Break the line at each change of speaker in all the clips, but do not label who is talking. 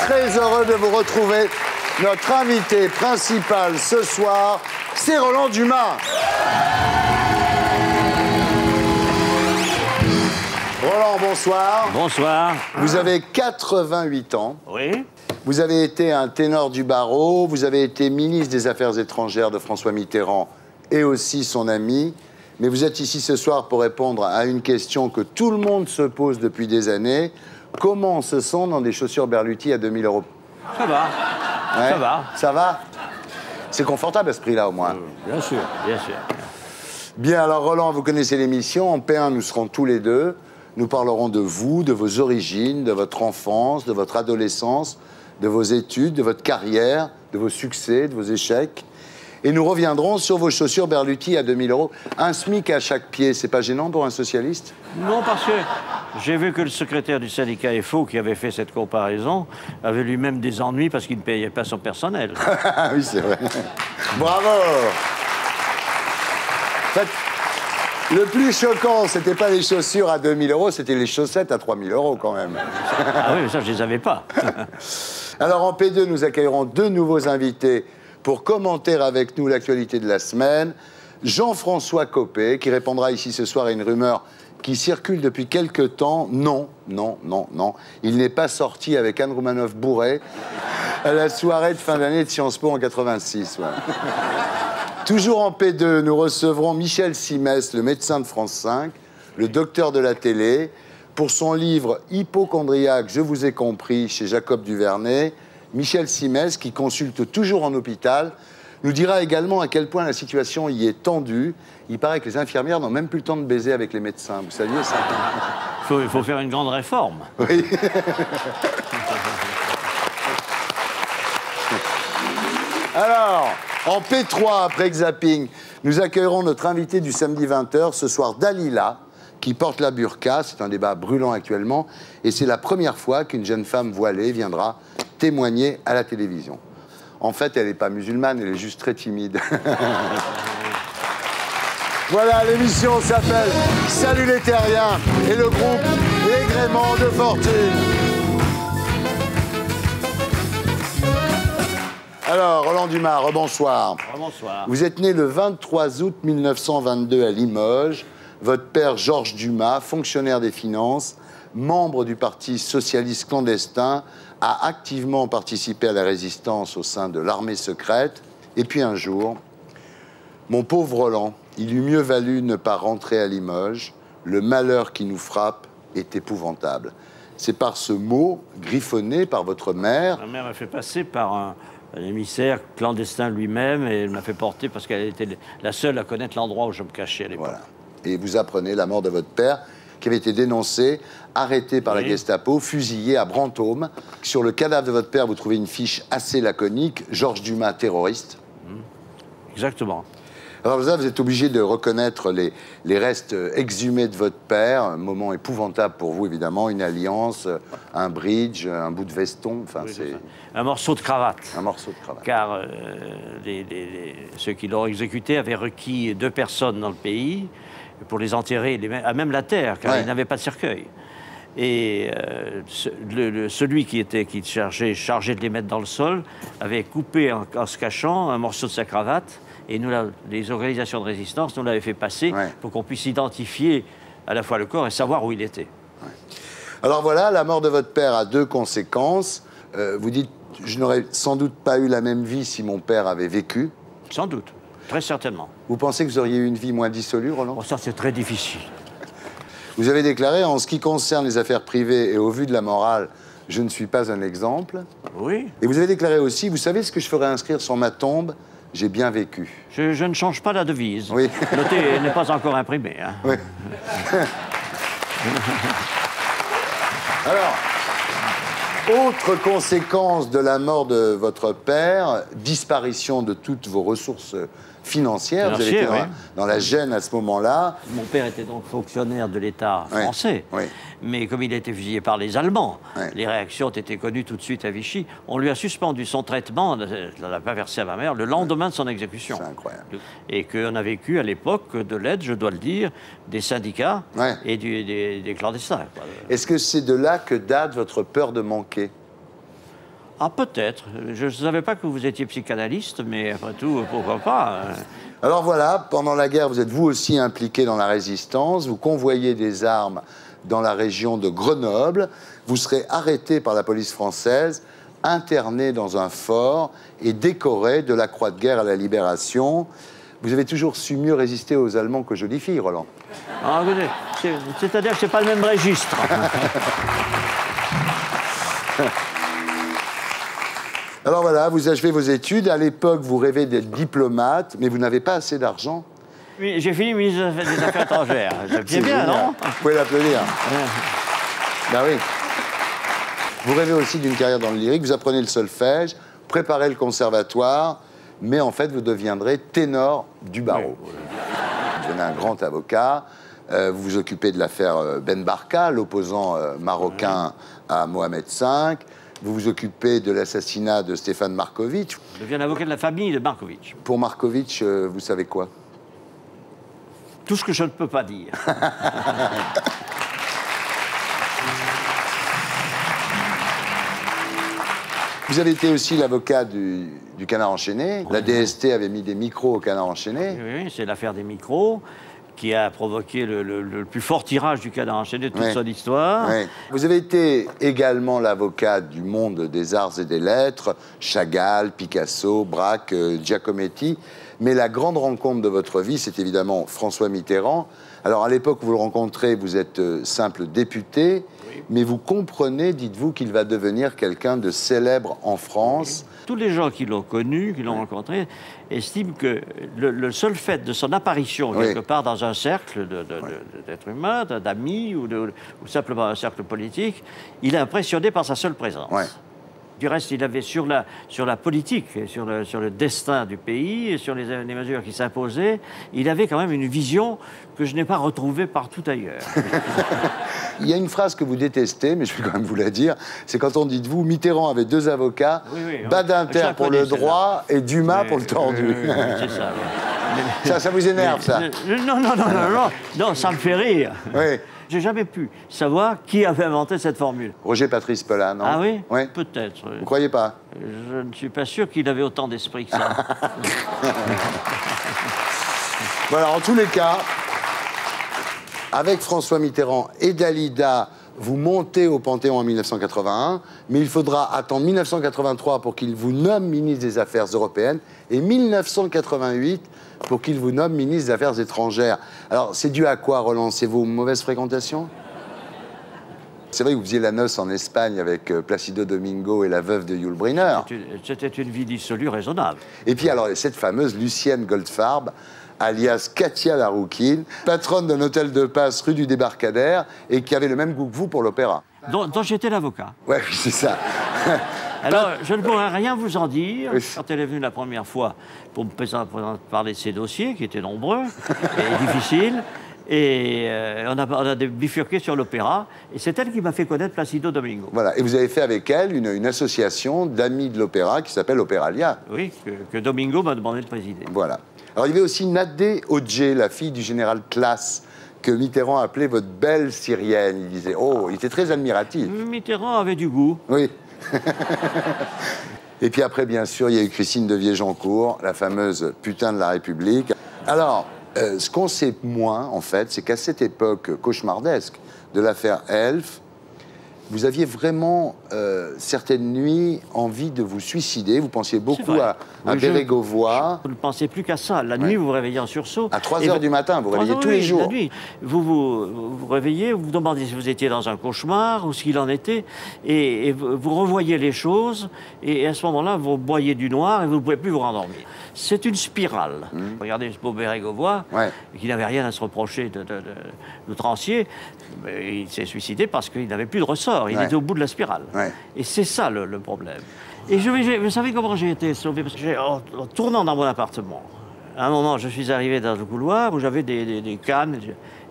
très heureux de vous retrouver. Notre invité principal ce soir, c'est Roland Dumas. Roland, bonsoir.
Bonsoir.
Vous avez 88 ans.
Oui.
Vous avez été un ténor du barreau, vous avez été ministre des Affaires étrangères de François Mitterrand et aussi son ami. Mais vous êtes ici ce soir pour répondre à une question que tout le monde se pose depuis des années. Comment on se sent dans des chaussures Berluti à 2000 €?
Ça va.
Ouais.
Ça va.
Ça va? C'est confortable à ce prix-là, au moins.
Bien sûr, bien sûr.
Bien, alors Roland, vous connaissez l'émission. En P1, nous serons tous les deux. Nous parlerons de vous, de vos origines, de votre enfance, de votre adolescence, de vos études, de votre carrière, de vos succès, de vos échecs. Et nous reviendrons sur vos chaussures Berluti à 2000 €. Un SMIC à chaque pied, c'est pas gênant pour un socialiste?
Non, parce que j'ai vu que le secrétaire du syndicat FO, qui avait fait cette comparaison, avait lui-même des ennuis parce qu'il ne payait pas son personnel.
Oui, c'est vrai. Bravo! En fait, le plus choquant, c'était pas les chaussures à 2000 €, c'était les chaussettes à 3000 € quand même.
Ah oui, mais ça, je les avais pas.
Alors en P2, nous accueillerons deux nouveaux invités pour commenter avec nous l'actualité de la semaine. Jean-François Copé, qui répondra ici ce soir à une rumeur qui circule depuis quelque temps. Non, non, non, non. Il n'est pas sorti avec Anne Roumanoff bourré à la soirée de fin d'année de Sciences Po en 86. Ouais. Toujours en P2, nous recevrons Michel Simès, le médecin de France 5, le docteur de la télé, pour son livre « Hypocondriaque, je vous ai compris » chez Jacob Duvernay. Michel Simès, qui consulte toujours en hôpital, nous dira également à quel point la situation y est tendue. Il paraît que les infirmières n'ont même plus le temps de baiser avec les médecins. Vous saviez ça?
Il faut faire une grande réforme.
Oui. Alors, en P3, après Zapping, nous accueillerons notre invité du samedi 20h, ce soir Dalila, qui porte la burqa. C'est un débat brûlant actuellement. Et c'est la première fois qu'une jeune femme voilée viendra témoigner à la télévision. En fait, elle n'est pas musulmane, elle est juste très timide. Voilà, l'émission s'appelle Salut les Terriens et le groupe Les Gréments de Fortune. Alors, Roland Dumas, rebonsoir.
Bonsoir.
Vous êtes né le 23 août 1922 à Limoges. Votre père, Georges Dumas, fonctionnaire des finances, membre du Parti socialiste clandestin, a activement participé à la résistance au sein de l'armée secrète. Et puis un jour, mon pauvre Roland, il eût mieux valu ne pas rentrer à Limoges. Le malheur qui nous frappe est épouvantable. C'est par ce mot, griffonné par votre mère...
Ma mère m'a fait passer par un émissaire clandestin lui-même et elle m'a fait porter parce qu'elle était la seule à connaître l'endroit où je me cachais à l'époque.
Voilà. Et vous apprenez la mort de votre père, qui avait été dénoncé, arrêté par la Gestapo, fusillé à Brantôme. Sur le cadavre de votre père, vous trouvez une fiche assez laconique, Georges Dumas, terroriste.
Exactement.
Alors là, vous êtes obligé de reconnaître les restes exhumés de votre père, un moment épouvantable pour vous, évidemment, une alliance, un bridge, un bout de veston, enfin,
Oui,
c'est...
Un morceau de cravate.
Un morceau de cravate.
Car ceux qui l'ont exécuté avaient requis 2 personnes dans le pays pour les enterrer à même la terre, car ils n'avaient pas de cercueil. Et celui qui était chargé de les mettre dans le sol avait coupé en se cachant un morceau de sa cravate. Et nous, les organisations de résistance nous l'avaient fait passer pour qu'on puisse identifier à la fois le corps et savoir où il était.
Ouais. Alors voilà, la mort de votre père a 2 conséquences. Vous dites, je n'aurais sans doute pas eu la même vie si mon père avait vécu.
Sans doute, très certainement.
Vous pensez que vous auriez eu une vie moins dissolue, Roland?
Bon, ça, c'est très difficile.
Vous avez déclaré, en ce qui concerne les affaires privées et au vu de la morale, je ne suis pas un exemple.
Oui.
Et vous avez déclaré aussi, vous savez ce que je ferais inscrire sur ma tombe? J'ai bien vécu.
Je ne change pas la devise.
Oui.
Notez, elle n'est pas encore imprimée. Hein.
Oui. Alors, autre conséquence de la mort de votre père, disparition de toutes vos ressources financières. Vous avez été dans la gêne à ce moment-là.
Mon père était donc fonctionnaire de l'État français.
Oui.
Mais comme il a été fusillé par les Allemands, les réactions ont été connues tout de suite à Vichy. On lui a suspendu son traitement, on l'a pas versé à ma mère, le lendemain de son exécution.
C'est incroyable.
Et qu'on a vécu à l'époque de l'aide, je dois le dire, des syndicats et des clandestins.
Est-ce que c'est de là que date votre peur de manquer?
Ah, peut-être. Je ne savais pas que vous étiez psychanalyste, mais après tout, pourquoi pas.
Alors voilà, pendant la guerre, vous êtes vous aussi impliqué dans la résistance, vous convoyez des armes dans la région de Grenoble, vous serez arrêté par la police française, interné dans un fort et décoré de la Croix de guerre à la Libération. Vous avez toujours su mieux résister aux Allemands que jolies filles, Roland.
Ah, c'est-à-dire que ce n'est pas le même registre.
Alors voilà, vous achevez vos études. À l'époque, vous rêvez d'être diplomate, mais vous n'avez pas assez d'argent.
Oui, j'ai fini ministre des Affaires étrangères. C'est bien, non?
Vous pouvez l'applaudir. Ben oui. Vous rêvez aussi d'une carrière dans le lyrique. Vous apprenez le solfège, préparez le conservatoire, mais en fait, vous deviendrez ténor du barreau. Oui. Vous devenez un grand avocat. Vous vous occupez de l'affaire Ben Barka, l'opposant marocain à Mohamed V. Vous vous occupez de l'assassinat de Stéphane Marković.
Je deviens avocat de la famille de Marković.
Pour Marković, vous savez quoi?
Tout ce que je ne peux pas dire.
Vous avez été aussi l'avocat du Canard enchaîné. La DST avait mis des micros au Canard enchaîné.
Oui, c'est l'affaire des micros qui a provoqué le plus fort tirage du Canard enchaîné de toute son histoire.
Oui. Vous avez été également l'avocat du monde des arts et des lettres, Chagall, Picasso, Braque, Giacometti. Mais la grande rencontre de votre vie, c'est évidemment François Mitterrand. Alors, à l'époque où vous le rencontrez, vous êtes simple député, oui. Mais vous comprenez, dites-vous, qu'il va devenir quelqu'un de célèbre en France.
Oui. Tous les gens qui l'ont connu, qui l'ont rencontré, estiment que le seul fait de son apparition, quelque part dans un cercle d'êtres humains, d'amis ou simplement un cercle politique, il est impressionné par sa seule présence. Ouais. Du reste, il avait sur la politique, sur le destin du pays, et sur les mesures qui s'imposaient, il avait quand même une vision que je n'ai pas retrouvée partout ailleurs.
Il y a une phrase que vous détestez, mais je vais quand même vous la dire, c'est quand on dit de vous, Mitterrand avait deux avocats, Badinter pour le droit et Dumas pour le tordu.
C'est ça. Ouais.
Ça vous énerve, ça?
Non, ça me fait rire.
Oui.
J'ai jamais pu savoir qui avait inventé cette formule.
Roger Patrice Pelin, non?
Ah oui?
Oui.
Peut-être.
Vous croyez pas?
Je ne suis pas sûr qu'il avait autant d'esprit que ça.
Voilà, en tous les cas, avec François Mitterrand et Dalida, vous montez au Panthéon en 1981, mais il faudra attendre 1983 pour qu'il vous nomme ministre des Affaires européennes et 1988 pour qu'il vous nomme ministre des Affaires étrangères. Alors, c'est dû à quoi, Roland? C'est vos mauvaises fréquentations? C'est vrai que vous faisiez la noce en Espagne avec Placido Domingo et la veuve de Yul Brynner.
C'était une vie dissolue raisonnable.
Et puis, alors, cette fameuse Lucienne Goldfarb, alias Katia Laroukine, patronne d'un hôtel de passe rue du Débarcadère et qui avait le même goût que vous pour l'opéra.
Dont j'étais l'avocat.
Ouais, c'est ça.
Alors, je ne pourrais rien vous en dire. Oui. Quand elle est venue la première fois pour me parler de ses dossiers, qui étaient nombreux et difficiles, et on a bifurqué sur l'opéra, et c'est elle qui m'a fait connaître Placido Domingo.
Voilà, et vous avez fait avec elle une association d'amis de l'opéra qui s'appelle Opéralia.
Oui, que Domingo m'a demandé de présider.
Voilà. Alors, il y avait aussi Nadé Odje, la fille du général Classe, que Mitterrand appelait votre belle syrienne. Il disait, oh, il était très admiratif.
Mitterrand avait du goût.
Oui. Et puis après, bien sûr, il y a eu Christine de Viégeancourt, la fameuse putain de la République. Alors, ce qu'on sait moins, en fait, c'est qu'à cette époque cauchemardesque de l'affaire Elf, vous aviez vraiment, certaines nuits, envie de vous suicider. Vous pensiez beaucoup à Bérégovoy.
Vous ne pensez plus qu'à ça. La nuit, vous vous réveillez en sursaut.
À 3 heures du matin, vous réveillez tous les jours.
La nuit. Vous réveillez, vous vous demandez si vous étiez dans un cauchemar ou ce qu'il en était, et vous revoyez les choses, et à ce moment-là, vous boyez du noir et vous ne pouvez plus vous rendormir. C'est une spirale. Regardez ce beau Bérégovoy, qui n'avait rien à se reprocher d'outrancier. Il s'est suicidé parce qu'il n'avait plus de ressort. Il était au bout de la spirale. Et c'est ça le problème. Et vous savez comment j'ai été sauvé? Parce que en tournant dans mon appartement, à un moment, je suis arrivé dans le couloir où j'avais des cannes.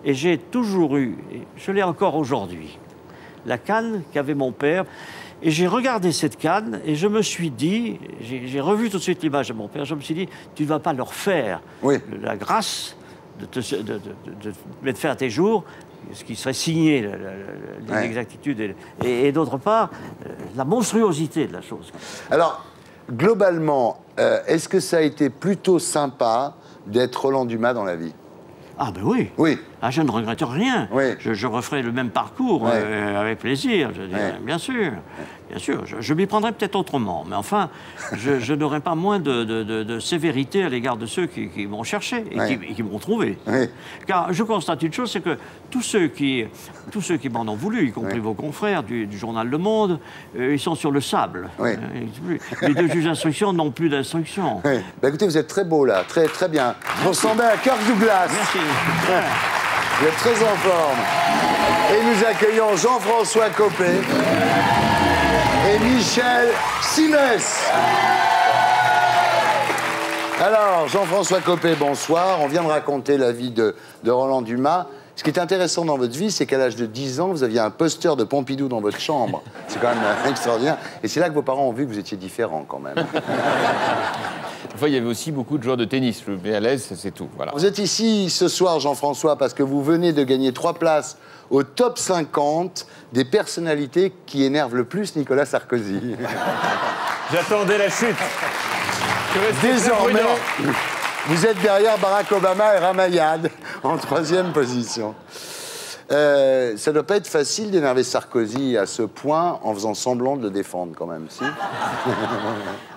Et j'ai toujours eu, et je l'ai encore aujourd'hui, la canne qu'avait mon père. Et j'ai regardé cette canne et je me suis dit, j'ai revu tout de suite l'image de mon père, je me suis dit, tu ne vas pas leur faire la grâce de mettre fin à tes jours, ce qui serait signé, l'inexactitude, et d'autre part, la monstruosité de la chose.
Alors, globalement, est-ce que ça a été plutôt sympa d'être Roland Dumas dans la vie?
Ah ben oui.
Oui.
Ah, je ne regrette rien.
Oui.
Je referai le même parcours avec plaisir. Je dirais, bien sûr. Bien sûr. Je m'y prendrai peut-être autrement. Mais enfin, je n'aurai pas moins de sévérité à l'égard de ceux qui m'ont cherché et qui m'ont trouvé. Oui. Car je constate une chose, c'est que tous ceux qui m'en ont voulu, y compris vos confrères du journal Le Monde, ils sont sur le sable. Oui. Les deux juges d'instruction n'ont plus d'instruction.
Oui. Bah, écoutez, vous êtes très beau là, très, très bien. Vous ressemblez à Kirk Douglas.
Merci.
Vous êtes très en forme. Et nous accueillons Jean-François Copé et Michel Simès. Alors, Jean-François Copé, bonsoir. On vient de raconter la vie de Roland Dumas. Ce qui est intéressant dans votre vie, c'est qu'à l'âge de 10 ans, vous aviez un poster de Pompidou dans votre chambre. C'est quand même extraordinaire. Et c'est là que vos parents ont vu que vous étiez différent, quand même.
Enfin, il y avait aussi beaucoup de joueurs de tennis. Le BLS, c'est tout. Voilà.
Vous êtes ici ce soir, Jean-François, parce que vous venez de gagner 3 places au top 50 des personnalités qui énervent le plus Nicolas Sarkozy.
J'attendais la chute.
Désormais, vous êtes derrière Barack Obama et Ramayad, en 3e position. Ça ne doit pas être facile d'énerver Sarkozy à ce point en faisant semblant de le défendre, quand même, si?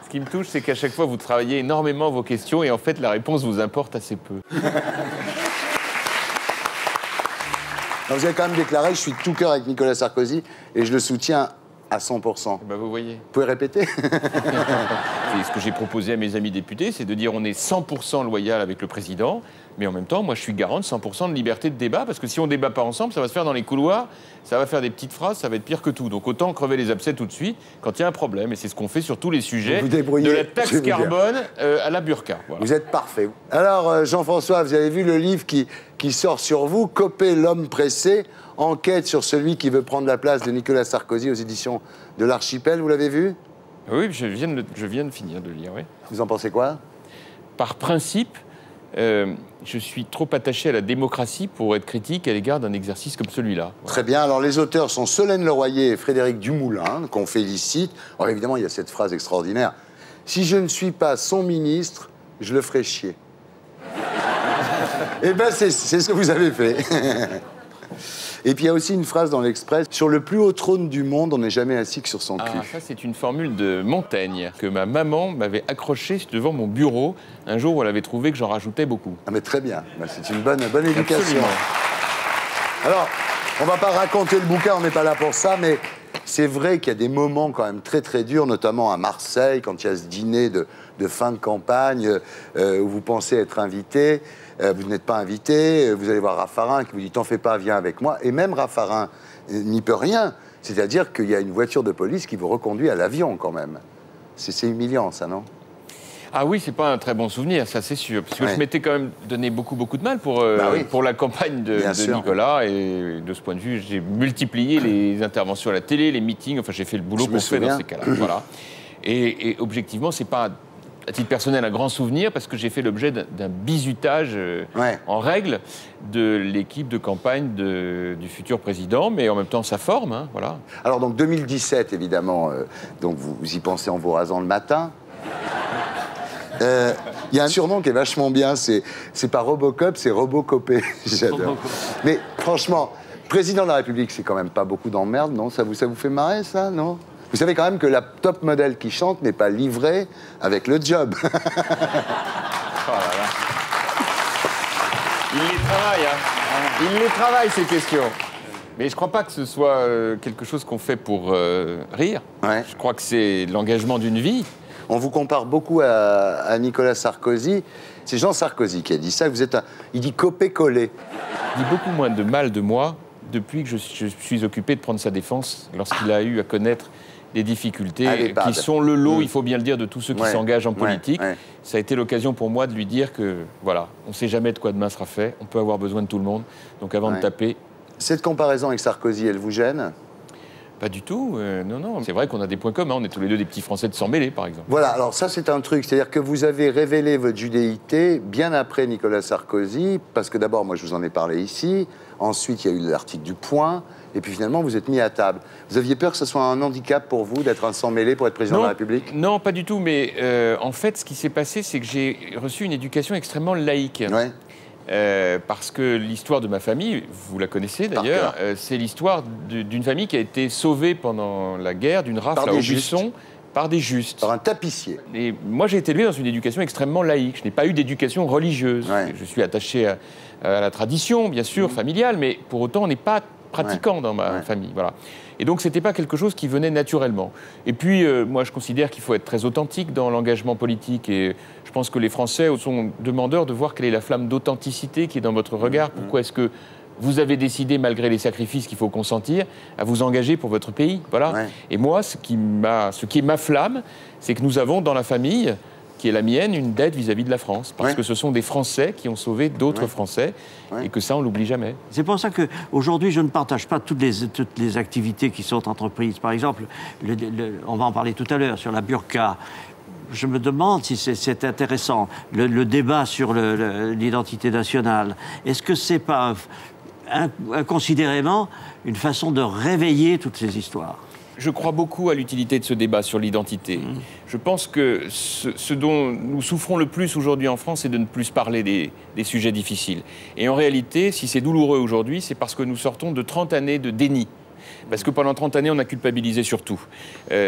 Ce qui me touche, c'est qu'à chaque fois, vous travaillez énormément vos questions et en fait, la réponse vous importe assez peu.
Vous avez quand même déclaré « Je suis de tout cœur avec Nicolas Sarkozy et je le soutiens à 100%. »
Ben, vous voyez.
Vous pouvez répéter?
Et ce que j'ai proposé à mes amis députés, c'est de dire on est 100% loyal avec le président, mais en même temps, moi, je suis garant de 100% de liberté de débat, parce que si on ne débat pas ensemble, ça va se faire dans les couloirs, ça va faire des petites phrases, ça va être pire que tout. Donc autant crever les abcès tout de suite quand il y a un problème. Et c'est ce qu'on fait sur tous les sujets, de la taxe carbone à la burqa. Voilà.
Vous êtes parfait. Alors, Jean-François, vous avez vu le livre qui sort sur vous, Copé, l'homme pressé, enquête sur celui qui veut prendre la place de Nicolas Sarkozy aux éditions de l'Archipel. Vous l'avez vu?
Oui, je viens de finir de le lire, oui.
Vous en pensez quoi?
Par principe, je suis trop attaché à la démocratie pour être critique à l'égard d'un exercice comme celui-là. Voilà.
Très bien. Alors, les auteurs sont Solène Leroyer et Frédéric Dumoulin, qu'on félicite. Alors, évidemment, il y a cette phrase extraordinaire. « Si je ne suis pas son ministre, je le ferai chier. » Eh bien, c'est ce que vous avez fait. Et puis il y a aussi une phrase dans l'Express, sur le plus haut trône du monde, on n'est jamais assis que sur son cul.
Ah, ça c'est une formule de Montaigne, que ma maman m'avait accrochée devant mon bureau, un jour où elle avait trouvé que j'en rajoutais beaucoup.
Ah mais très bien, c'est une bonne éducation.
Absolument.
Alors, on va pas raconter le bouquin, on n'est pas là pour ça, mais c'est vrai qu'il y a des moments quand même très très durs, notamment à Marseille, quand il y a ce dîner de fin de campagne, où vous pensez être invité. Vous n'êtes pas invité, vous allez voir Raffarin qui vous dit « T'en fais pas, viens avec moi ». Et même Raffarin n'y peut rien. C'est-à-dire qu'il y a une voiture de police qui vous reconduit à l'avion quand même. C'est humiliant, ça, non?
Ah oui, c'est pas un très bon souvenir, ça c'est sûr. Parce que je m'étais quand même donné beaucoup de mal pour la campagne de Nicolas. Et de ce point de vue, j'ai multiplié les interventions à la télé, les meetings. Enfin, j'ai fait le boulot qu'on fait dans ces cas-là. Voilà. Et objectivement, c'est pas... à titre personnel, un grand souvenir, parce que j'ai fait l'objet d'un bizutage en règle de l'équipe de campagne du futur président, mais en même temps, ça forme, hein, voilà.
Alors, donc, 2017, évidemment, donc vous y pensez en vous rasant le matin. Il y a un surnom qui est vachement bien, c'est pas Robocop, c'est Robocopé. J'adore. Mais franchement, président de la République, c'est quand même pas beaucoup d'emmerde, non? Ça vous fait marrer, ça, non? Vous savez quand même que la top modèle qui chante n'est pas livrée avec le job. Oh là là.
Il les travaille, hein. Il les travaille, ces questions. Mais je ne crois pas que ce soit quelque chose qu'on fait pour rire. Ouais. Je crois que c'est l'engagement d'une vie.
On vous compare beaucoup à Nicolas Sarkozy. C'est Jean Sarkozy qui a dit ça. Il dit Copé-collé.
Il dit beaucoup moins de mal de moi depuis que je suis occupé de prendre sa défense lorsqu'il a eu à connaître des difficultés qui sont le lot, il faut bien le dire, de tous ceux qui s'engagent en politique. Ça a été l'occasion pour moi de lui dire que, voilà, on ne sait jamais de quoi demain sera fait, on peut avoir besoin de tout le monde, donc avant de taper...
Cette comparaison avec Sarkozy, elle vous gêne?
Pas du tout, non, non. C'est vrai qu'on a des points communs, on est tous les deux des petits Français de sang mêlé, par exemple.
Voilà, alors ça c'est un truc, c'est-à-dire que vous avez révélé votre judéité bien après Nicolas Sarkozy, parce que d'abord, moi je vous en ai parlé ici, ensuite il y a eu l'article du Point, et puis finalement vous êtes mis à table. Vous aviez peur que ce soit un handicap pour vous d'être un sang mêlé pour être président de la République?
Non, pas du tout, mais en fait ce qui s'est passé, c'est que j'ai reçu une éducation extrêmement laïque.
Ouais.
Parce que l'histoire de ma famille, vous la connaissez d'ailleurs, c'est l'histoire d'une famille qui a été sauvée pendant la guerre d'une rafle à Aubusson par des justes.
Par un tapissier.
Et moi, j'ai été élevé dans une éducation extrêmement laïque. Je n'ai pas eu d'éducation religieuse. Ouais. Je suis attaché à la tradition, bien sûr, familiale, mais pour autant, on n'est pas pratiquant dans ma famille. Voilà. Et donc, ce n'était pas quelque chose qui venait naturellement. Et puis, moi, je considère qu'il faut être très authentique dans l'engagement politique. Et je pense que les Français sont demandeurs de voir quelle est la flamme d'authenticité qui est dans votre regard. Pourquoi est-ce que vous avez décidé, malgré les sacrifices qu'il faut consentir, à vous engager pour votre pays? Voilà. Ouais. Et moi, ce qui est ma flamme, c'est que nous avons dans la famille, qui est la mienne, une dette vis-à-vis de la France. Parce que ce sont des Français qui ont sauvé d'autres Français, et que ça, on ne l'oublie jamais.
C'est pour ça qu'aujourd'hui, je ne partage pas toutes les activités qui sont entreprises. Par exemple, on va en parler tout à l'heure, sur la burqa. Je me demande si c'est intéressant, le débat sur l'identité nationale. Est-ce que c'est pas inconsidérément une façon de réveiller toutes ces histoires?
Je crois beaucoup à l'utilité de ce débat sur l'identité. Je pense que ce dont nous souffrons le plus aujourd'hui en France, c'est de ne plus parler des sujets difficiles. Et en réalité, si c'est douloureux aujourd'hui, c'est parce que nous sortons de 30 années de déni. Parce que pendant 30 années, on a culpabilisé sur tout.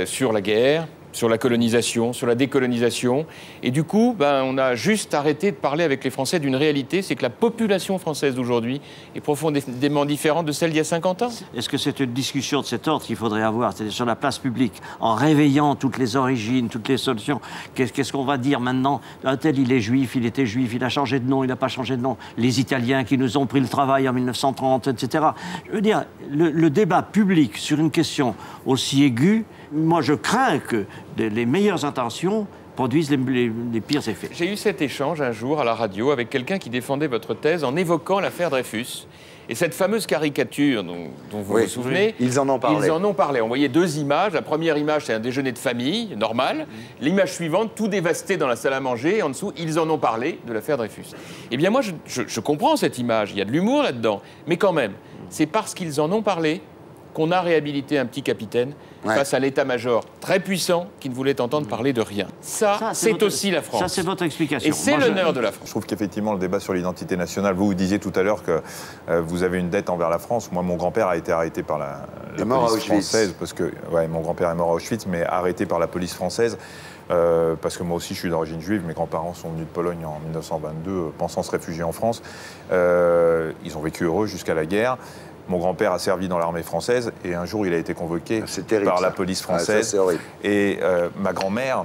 Sur la guerre, sur la colonisation, sur la décolonisation. Et du coup, on a juste arrêté de parler avec les Français d'une réalité, c'est que la population française d'aujourd'hui est profondément différente de celle d'il y a 50 ans.
Est-ce que c'est une discussion de cet ordre qu'il faudrait avoir, c'est-à-dire sur la place publique, en réveillant toutes les origines, toutes les solutions? Qu'est-ce qu'on va dire maintenant? Un tel, il est juif, il était juif, il a changé de nom, il n'a pas changé de nom. Les Italiens qui nous ont pris le travail en 1930, etc. Je veux dire, le débat public sur une question aussi aiguë, moi, je crains que les meilleures intentions produisent les pires effets.
J'ai eu cet échange un jour à la radio avec quelqu'un qui défendait votre thèse en évoquant l'affaire Dreyfus. Et cette fameuse caricature dont vous vous souvenez,
ils en ont parlé.
Ils en ont parlé. On voyait deux images. La première image, c'est un déjeuner de famille, normal. L'image suivante, tout dévasté dans la salle à manger. Et en dessous, ils en ont parlé de l'affaire Dreyfus. Eh bien, moi, je comprends cette image. Il y a de l'humour là-dedans. Mais quand même, c'est parce qu'ils en ont parlé qu'on a réhabilité un petit capitaine face à l'état-major très puissant qui ne voulait entendre parler de rien. Ça c'est aussi la France.
Ça, c'est votre explication.
Et c'est l'honneur de la France.
Je trouve qu'effectivement, le débat sur l'identité nationale, vous disiez tout à l'heure que vous avez une dette envers la France. Moi, mon grand-père a été arrêté par la police française, parce que mon grand-père est mort à Auschwitz, mais arrêté par la police française. Parce que moi aussi je suis d'origine juive, mes grands-parents sont venus de Pologne en 1922 pensant se réfugier en France. Ils ont vécu heureux jusqu'à la guerre. Mon grand-père a servi dans l'armée française et un jour il a été convoqué par la police française. Et ma grand-mère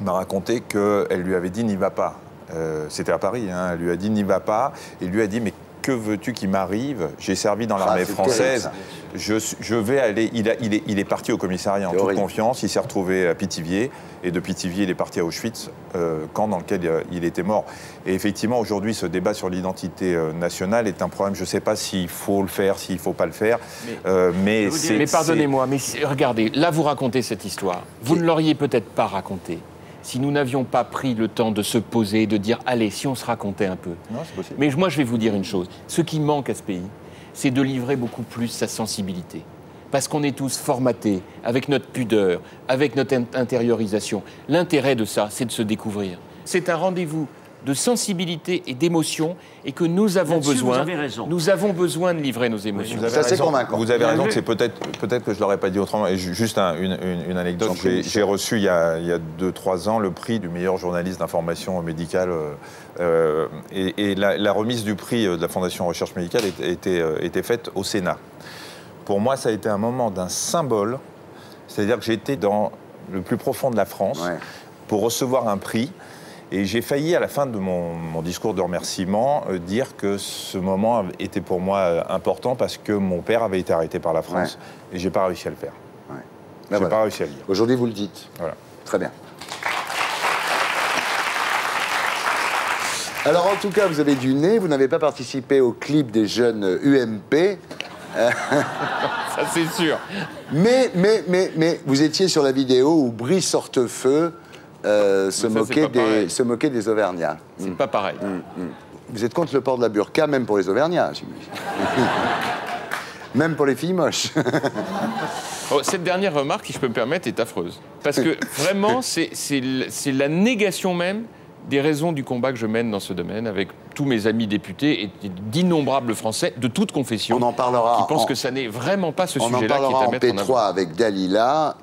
m'a raconté qu'elle lui avait dit « n'y va pas ». C'était à Paris, hein, elle lui a dit « n'y va pas ». Et il lui a dit « mais que veux-tu qui m'arrive? J'ai servi dans l'armée française, je vais aller... » Il est parti au commissariat en toute confiance, il s'est retrouvé à Pithiviers, et de Pithiviers, il est parti à Auschwitz, camp dans lequel il était mort. Et effectivement, aujourd'hui, ce débat sur l'identité nationale est un problème. Je ne sais pas s'il faut le faire, s'il ne faut pas le faire, mais
pardonnez-moi, mais regardez, là, vous racontez cette histoire. Vous ne l'auriez peut-être pas racontée si nous n'avions pas pris le temps de se poser et de dire « allez, si on se racontait un peu ».
Non, c'est possible.
Mais moi, je vais vous dire une chose. Ce qui manque à ce pays, c'est de livrer beaucoup plus sa sensibilité. Parce qu'on est tous formatés, avec notre pudeur, avec notre intériorisation. L'intérêt de ça, c'est de se découvrir. C'est un rendez-vous de sensibilité et d'émotion, et que nous avons besoin.
Vous avez raison.
Nous avons besoin de livrer nos émotions.
Ça, c'est convaincant.
Vous avez raison, que c'est peut-être que je ne l'aurais pas dit autrement. Et juste une anecdote. J'ai reçu il y a 2-3 ans le prix du meilleur journaliste d'information médicale. Et la remise du prix de la Fondation Recherche Médicale était faite au Sénat. Pour moi, ça a été un moment d'un symbole. C'est-à-dire que j'étais dans le plus profond de la France pour recevoir un prix. Et j'ai failli, à la fin de mon discours de remerciement, dire que ce moment était pour moi important parce que mon père avait été arrêté par la France et j'ai pas réussi à le faire. J'ai pas réussi à le dire.
Aujourd'hui, vous le dites.
Voilà.
Très bien. Alors, en tout cas, vous avez du nez. Vous n'avez pas participé au clip des jeunes UMP.
Ça, c'est sûr.
Mais, vous étiez sur la vidéo où Brice Hortefeux se moquait des Auvergnats.
C'est pas pareil.
Vous êtes contre le port de la burqa, même pour les Auvergnats, j'imagine. Même pour les filles moches.
Oh, cette dernière remarque, si je peux me permettre, est affreuse. Parce que vraiment, c'est la négation même des raisons du combat que je mène dans ce domaine avec tous mes amis députés et d'innombrables Français de toute confession.
On en parlera.
Qui pensent que ça n'est vraiment pas ce sujet-là qui est à mettre en avant.
On en parlera en P3 avec Dalila,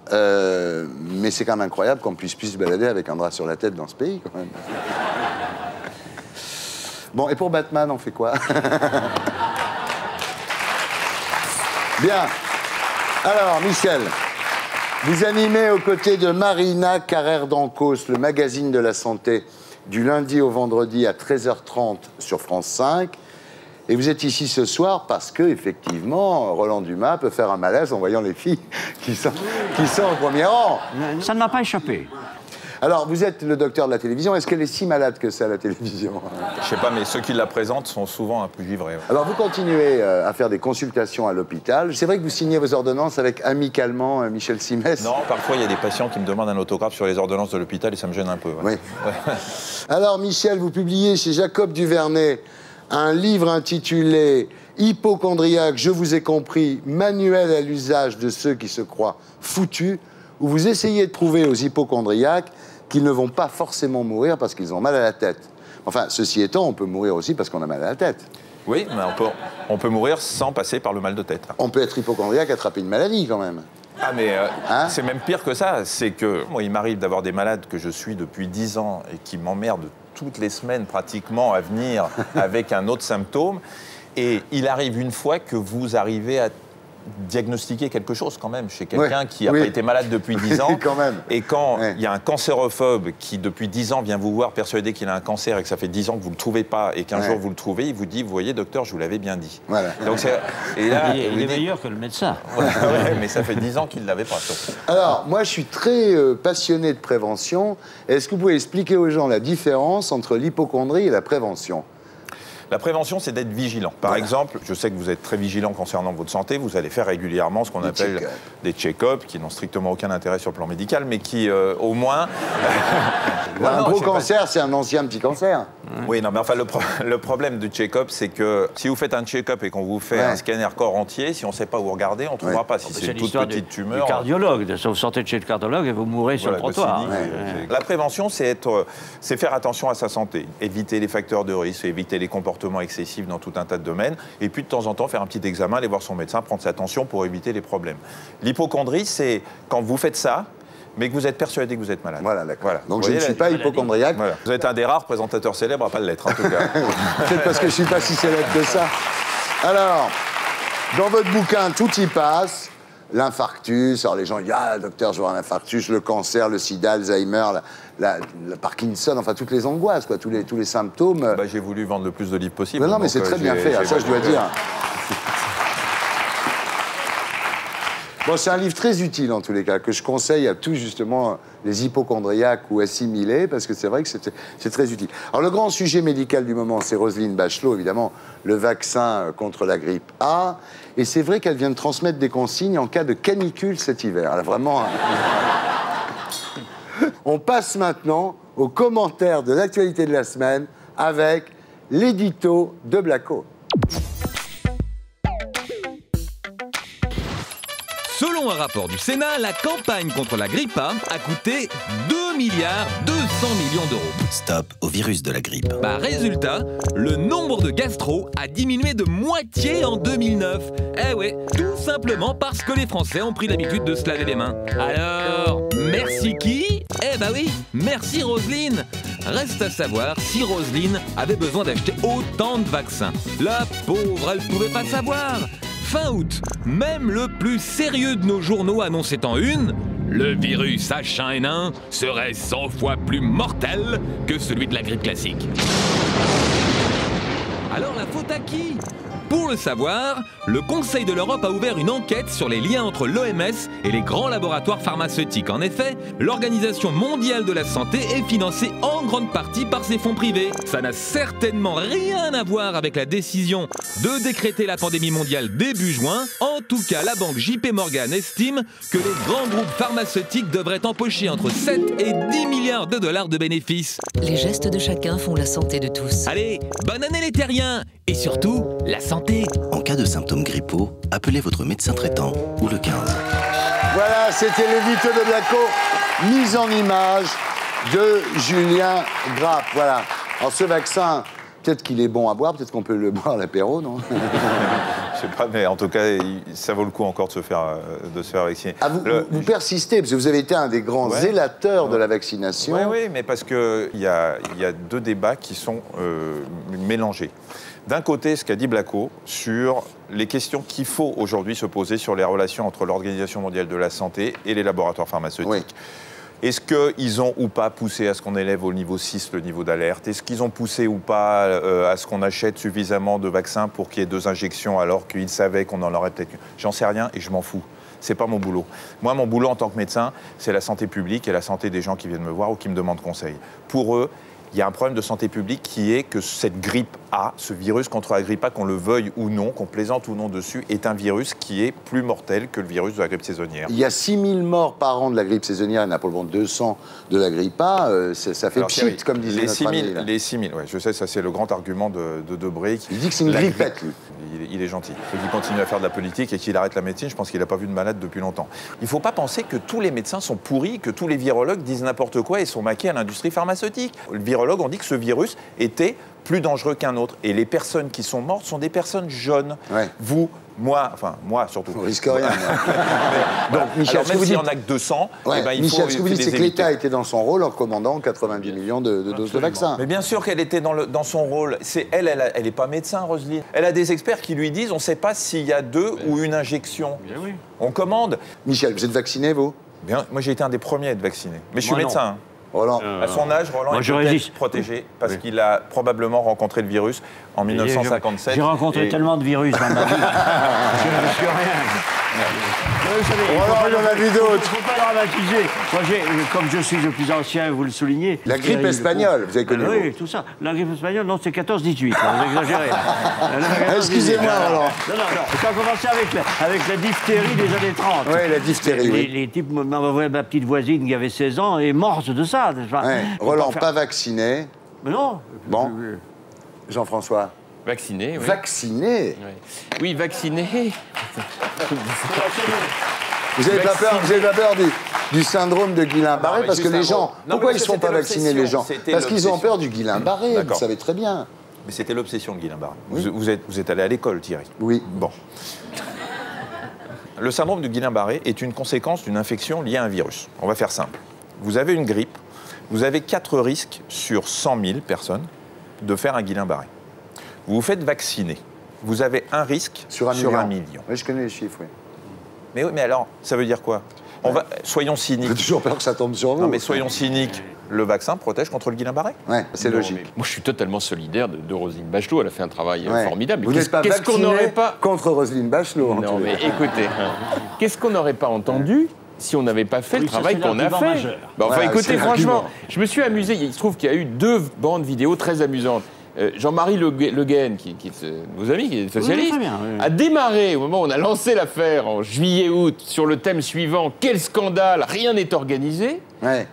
mais c'est quand même incroyable qu'on puisse se balader avec un drap sur la tête dans ce pays, quand même. Bon, et pour Batman, on fait quoi? Bien. Alors, Michel, vous animez aux côtés de Marina Carrère-Dancos le magazine de la santé du lundi au vendredi à 13h30 sur France 5. Et vous êtes ici ce soir parce que, effectivement, Roland Dumas peut faire un malaise en voyant les filles qui sont au premier rang.
Ça ne m'a pas échappé.
Alors, vous êtes le docteur de la télévision. Est-ce qu'elle est si malade que ça, la télévision?
Je sais pas, mais ceux qui la présentent sont souvent un peu givrés.
Alors, vous continuez à faire des consultations à l'hôpital. C'est vrai que vous signez vos ordonnances avec amicalement Michel Simès?
Non, parfois, il y a des patients qui me demandent un autographe sur les ordonnances de l'hôpital et ça me gêne un peu. Ouais.
Oui. Alors, Michel, vous publiez chez Jacob Duvernay un livre intitulé « Hypochondriaque, je vous ai compris, manuel à l'usage de ceux qui se croient foutus », où vous essayez de prouver aux hypochondriaques qu'ils ne vont pas forcément mourir parce qu'ils ont mal à la tête. Enfin, ceci étant, on peut mourir aussi parce qu'on a mal à la tête.
Oui, mais on peut mourir sans passer par le mal de tête.
On peut être hypochondriaque, attraper une maladie quand même.
Ah, mais c'est même pire que ça. C'est que moi, il m'arrive d'avoir des malades que je suis depuis 10 ans et qui m'emmerdent toutes les semaines pratiquement à venir avec un autre symptôme. Et il arrive une fois que vous arrivez à diagnostiquer quelque chose quand même chez quelqu'un qui n'a pas été malade depuis 10 ans.
Quand même.
Et quand il y a un cancérophobe qui depuis 10 ans vient vous voir persuadé qu'il a un cancer et que ça fait 10 ans que vous ne le trouvez pas et qu'un jour vous le trouvez, il vous dit, vous voyez docteur, je vous l'avais bien dit.
Voilà.
Donc et là,
il est meilleur que le médecin.
Mais ça fait 10 ans qu'il ne l'avait pas.
Alors, moi je suis très passionné de prévention. Est-ce que vous pouvez expliquer aux gens la différence entre l'hypochondrie et la prévention?
La prévention, c'est d'être vigilant. Par exemple, je sais que vous êtes très vigilant concernant votre santé. Vous allez faire régulièrement ce qu'on appelle des check-ups, qui n'ont strictement aucun intérêt sur le plan médical, mais qui, au moins...
un gros cancer, c'est un ancien petit cancer.
Oui, non, mais enfin, le problème du check-up, c'est que si vous faites un check-up et qu'on vous fait un scanner corps entier, si on ne sait pas où regarder, on ne trouvera pas. Si c'est une toute petite tumeur...
Du cardiologue. Vous sortez de chez le cardiologue et vous mourrez sur le trottoir.
La prévention, c'est faire attention à sa santé, éviter les facteurs de risque, éviter les comportements excessifs dans tout un tas de domaines, et puis de temps en temps faire un petit examen, aller voir son médecin, prendre sa tension pour éviter les problèmes. L'hypochondrie, c'est quand vous faites ça, mais que vous êtes persuadé que vous êtes malade.
Voilà, d'accord. Voilà. Donc je ne suis pas hypochondriaque.
Voilà. Vous êtes un des rares présentateurs célèbres à pas l'être, en tout cas.
Peut-être parce que je ne suis pas si célèbre que ça. Alors, dans votre bouquin, tout y passe. L'infarctus, alors les gens disent « Ah, docteur, je vois un infarctus, le cancer, le sida, Alzheimer, la Parkinson, enfin toutes les angoisses, quoi, tous les symptômes. »
J'ai voulu vendre le plus de livres possible.
Non, mais c'est très bien fait, ça je dois dire. Bon, c'est un livre très utile en tous les cas, que je conseille à tous justement les hypochondriaques ou assimilés, parce que c'est vrai que c'est très utile. Alors le grand sujet médical du moment, c'est Roselyne Bachelot, évidemment, le vaccin contre la grippe A. Et c'est vrai qu'elle vient de transmettre des consignes en cas de canicule cet hiver. Elle a vraiment... On passe maintenant aux commentaires de l'actualité de la semaine avec l'édito de Blacko.
Selon un rapport du Sénat, la campagne contre la grippe A a coûté 2 milliards 200 millions d'euros.
Stop au virus de la grippe.
Résultat, le nombre de gastro a diminué de moitié en 2009. Eh ouais, tout simplement parce que les Français ont pris l'habitude de se laver les mains. Alors, merci qui? Oui, merci Roselyne. Reste à savoir si Roselyne avait besoin d'acheter autant de vaccins. La pauvre, elle pouvait pas savoir. Fin août, même le plus sérieux de nos journaux annonçait en une « Le virus H1N1 serait 100 fois plus mortel que celui de la grippe classique ». Alors la faute à qui? Pour le savoir, le Conseil de l'Europe a ouvert une enquête sur les liens entre l'OMS et les grands laboratoires pharmaceutiques. En effet, l'Organisation mondiale de la santé est financée en grande partie par ses fonds privés. Ça n'a certainement rien à voir avec la décision de décréter la pandémie mondiale début juin. En tout cas, la banque JP Morgan estime que les grands groupes pharmaceutiques devraient empocher entre 7 et 10 milliards de dollars de bénéfices.
Les gestes de chacun font la santé de tous.
Allez, bonne année les terriens! Et surtout, la santé!
En cas de symptômes grippaux, appelez votre médecin traitant ou le 15.
Voilà, c'était l'édito de Blacko, mise en image de Julien Grappe. Voilà. Alors ce vaccin, peut-être qu'il est bon à boire, peut-être qu'on peut le boire à l'apéro, non?
Je sais pas, mais en tout cas, ça vaut le coup encore de se faire vacciner.
Ah, vous persistez, parce que vous avez été un des grands zélateurs de la vaccination.
Oui, mais parce qu'il y a deux débats qui sont mélangés. D'un côté, ce qu'a dit Blacko sur les questions qu'il faut aujourd'hui se poser sur les relations entre l'Organisation mondiale de la santé et les laboratoires pharmaceutiques. Oui. Est-ce qu'ils ont ou pas poussé à ce qu'on élève au niveau 6 le niveau d'alerte? Est-ce qu'ils ont poussé ou pas à ce qu'on achète suffisamment de vaccins pour qu'il y ait 2 injections alors qu'ils savaient qu'on en aurait peut-être une? J'en sais rien et je m'en fous. C'est pas mon boulot. Moi, mon boulot en tant que médecin, c'est la santé publique et la santé des gens qui viennent me voir ou qui me demandent conseil. Pour eux, il y a un problème de santé publique qui est que cette grippe A, ce virus contre la grippe A, qu'on le veuille ou non, qu'on plaisante ou non dessus, est un virus qui est plus mortel que le virus de la grippe saisonnière. Il
y a 6 000 morts par an de la grippe saisonnière, il y en a pour le moment 200 de la grippe A. Ça fait pchit, comme disait notre ami.
Les 6 000, ouais, je sais, ça c'est le grand argument de Debré.
Il dit que c'est une grippette, lui.
Il est gentil. Il faut qu'il continue à faire de la politique et qu'il arrête la médecine. Je pense qu'il n'a pas vu de malade depuis longtemps. Il ne faut pas penser que tous les médecins sont pourris, que tous les virologues disent n'importe quoi et sont maqués à l'industrie pharmaceutique. Le virologue, on dit que ce virus était plus dangereux qu'un autre. Et les personnes qui sont mortes sont des personnes jeunes. Ouais. Vous, moi surtout.
On risque rien.
Donc, Michel, alors, même s'il n'y en a que 200,
ouais, eh ben, il faut ce que vous dites, c'est que l'État était dans son rôle en commandant 90 millions de doses de vaccins.
Mais bien sûr qu'elle était dans son rôle. Elle n'est pas médecin, Roselyne. Elle a des experts qui lui disent on ne sait pas s'il y a 2 ou une injection. Bien oui. On commande.
Michel, vous êtes vacciné, vous?
Bien, moi, j'ai été un des premiers à être vacciné. Mais je suis médecin. Hein.
Roland.
À son âge, Roland est peut-être protégé parce qu'il a probablement rencontré le virus en 1957.
J'ai rencontré tellement de virus dans ma vie. Je ne risque rien.
Roland, il en a vu d'autres.
Il ne faut pas dramatiser. Moi, comme je suis le plus ancien, vous le soulignez.
La grippe espagnole, vous avez connu.
Oui, tout ça. La grippe espagnole, non, c'est 14-18. Vous exagérez.
Excusez-moi, Roland.
Non. Ça a commencé avec la diphtérie des années 30.
Oui, la diphtérie.
Les types, ma petite voisine qui avait 16 ans est morte de ça.
Ouais. Roland, pas vacciné.
Mais non.
Bon. Jean-François.
Vacciné, oui.
Vacciné?
Oui, vacciné.
Vous n'avez pas peur du syndrome de Guillain-Barré? Parce que les gens... Pourquoi ils ne sont pas vaccinés, les gens? Parce qu'ils ont peur du Guillain-Barré, vous savez très bien.
Mais c'était l'obsession de Guillain-Barré. Oui. Vous êtes allé à l'école, Thierry?
Oui.
Bon. Le syndrome de Guillain-Barré est une conséquence d'une infection liée à un virus. On va faire simple. Vous avez une grippe, vous avez 4 risques sur 100 000 personnes de faire un Guillain-Barré. Vous vous faites vacciner. Vous avez un risque sur 1 million.
Oui, je connais les chiffres, oui.
Mais alors, ça veut dire quoi? Soyons cyniques.
J'ai toujours peur que ça tombe sur vous.
Non, mais soyons cyniques. Le vaccin protège contre le Guillain-Barré?
Oui, c'est logique.
Moi, je suis totalement solidaire de Roselyne Bachelot. Elle a fait un travail formidable.
Vous n'êtes pas vacciné contre Roselyne Bachelot.
Non, mais écoutez, qu'est-ce qu'on n'aurait pas entendu si on n'avait pas fait le travail qu'on a fait? Écoutez, franchement, je me suis amusé. Il se trouve qu'il y a eu 2 bandes vidéo très amusantes. Jean-Marie Le Guen, qui est vos amis, qui est socialiste, a démarré au moment où on a lancé l'affaire en juillet-août sur le thème suivant « Quel scandale, rien n'est organisé »,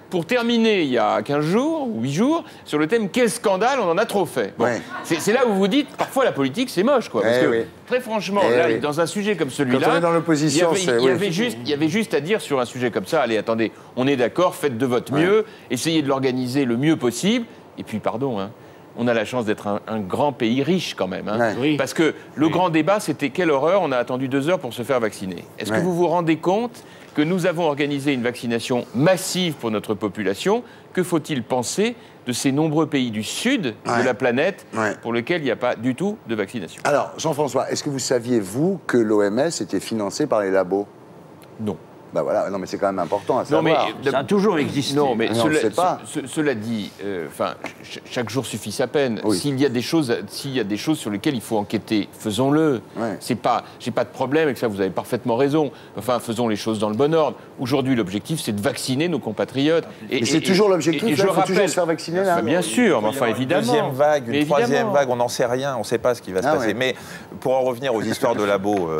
pour terminer il y a 15 jours ou 8 jours sur le thème « Quel scandale, on en a trop fait ». Bon, c'est là où vous vous dites, parfois la politique c'est moche, quoi. Parce que, très franchement, là, dans un sujet comme celui-là,
quand on est dans l'opposition,
il y avait juste à dire sur un sujet comme ça, allez, attendez, on est d'accord, faites de votre mieux, essayez de l'organiser le mieux possible, et puis pardon, on a la chance d'être un grand pays riche quand même. Parce que le grand débat, c'était quelle horreur, on a attendu 2 heures pour se faire vacciner. Est-ce que vous vous rendez compte que nous avons organisé une vaccination massive pour notre population? Que faut-il penser de ces nombreux pays du sud de la planète pour lesquels il n'y a pas du tout de vaccination?
Alors, Jean-François, est-ce que vous saviez, vous, que l'OMS était financée par les labos?
Non.
Bah voilà, non mais c'est quand même important à savoir.
Non mais ça a toujours existé.
Non mais
cela
dit, chaque jour suffit sa peine. Oui. S'il y a des choses sur lesquelles il faut enquêter, faisons-le. Ouais. J'ai pas de problème avec ça. Vous avez parfaitement raison. Enfin, faisons les choses dans le bon ordre. Aujourd'hui, l'objectif, c'est de vacciner nos compatriotes.
Mais c'est toujours l'objectif. Il faut toujours se faire vacciner là.
Bien sûr, mais enfin évidemment.
Une deuxième vague, une troisième vague, on n'en sait rien. On ne sait pas ce qui va se passer. Ouais. Mais pour en revenir aux histoires de labo,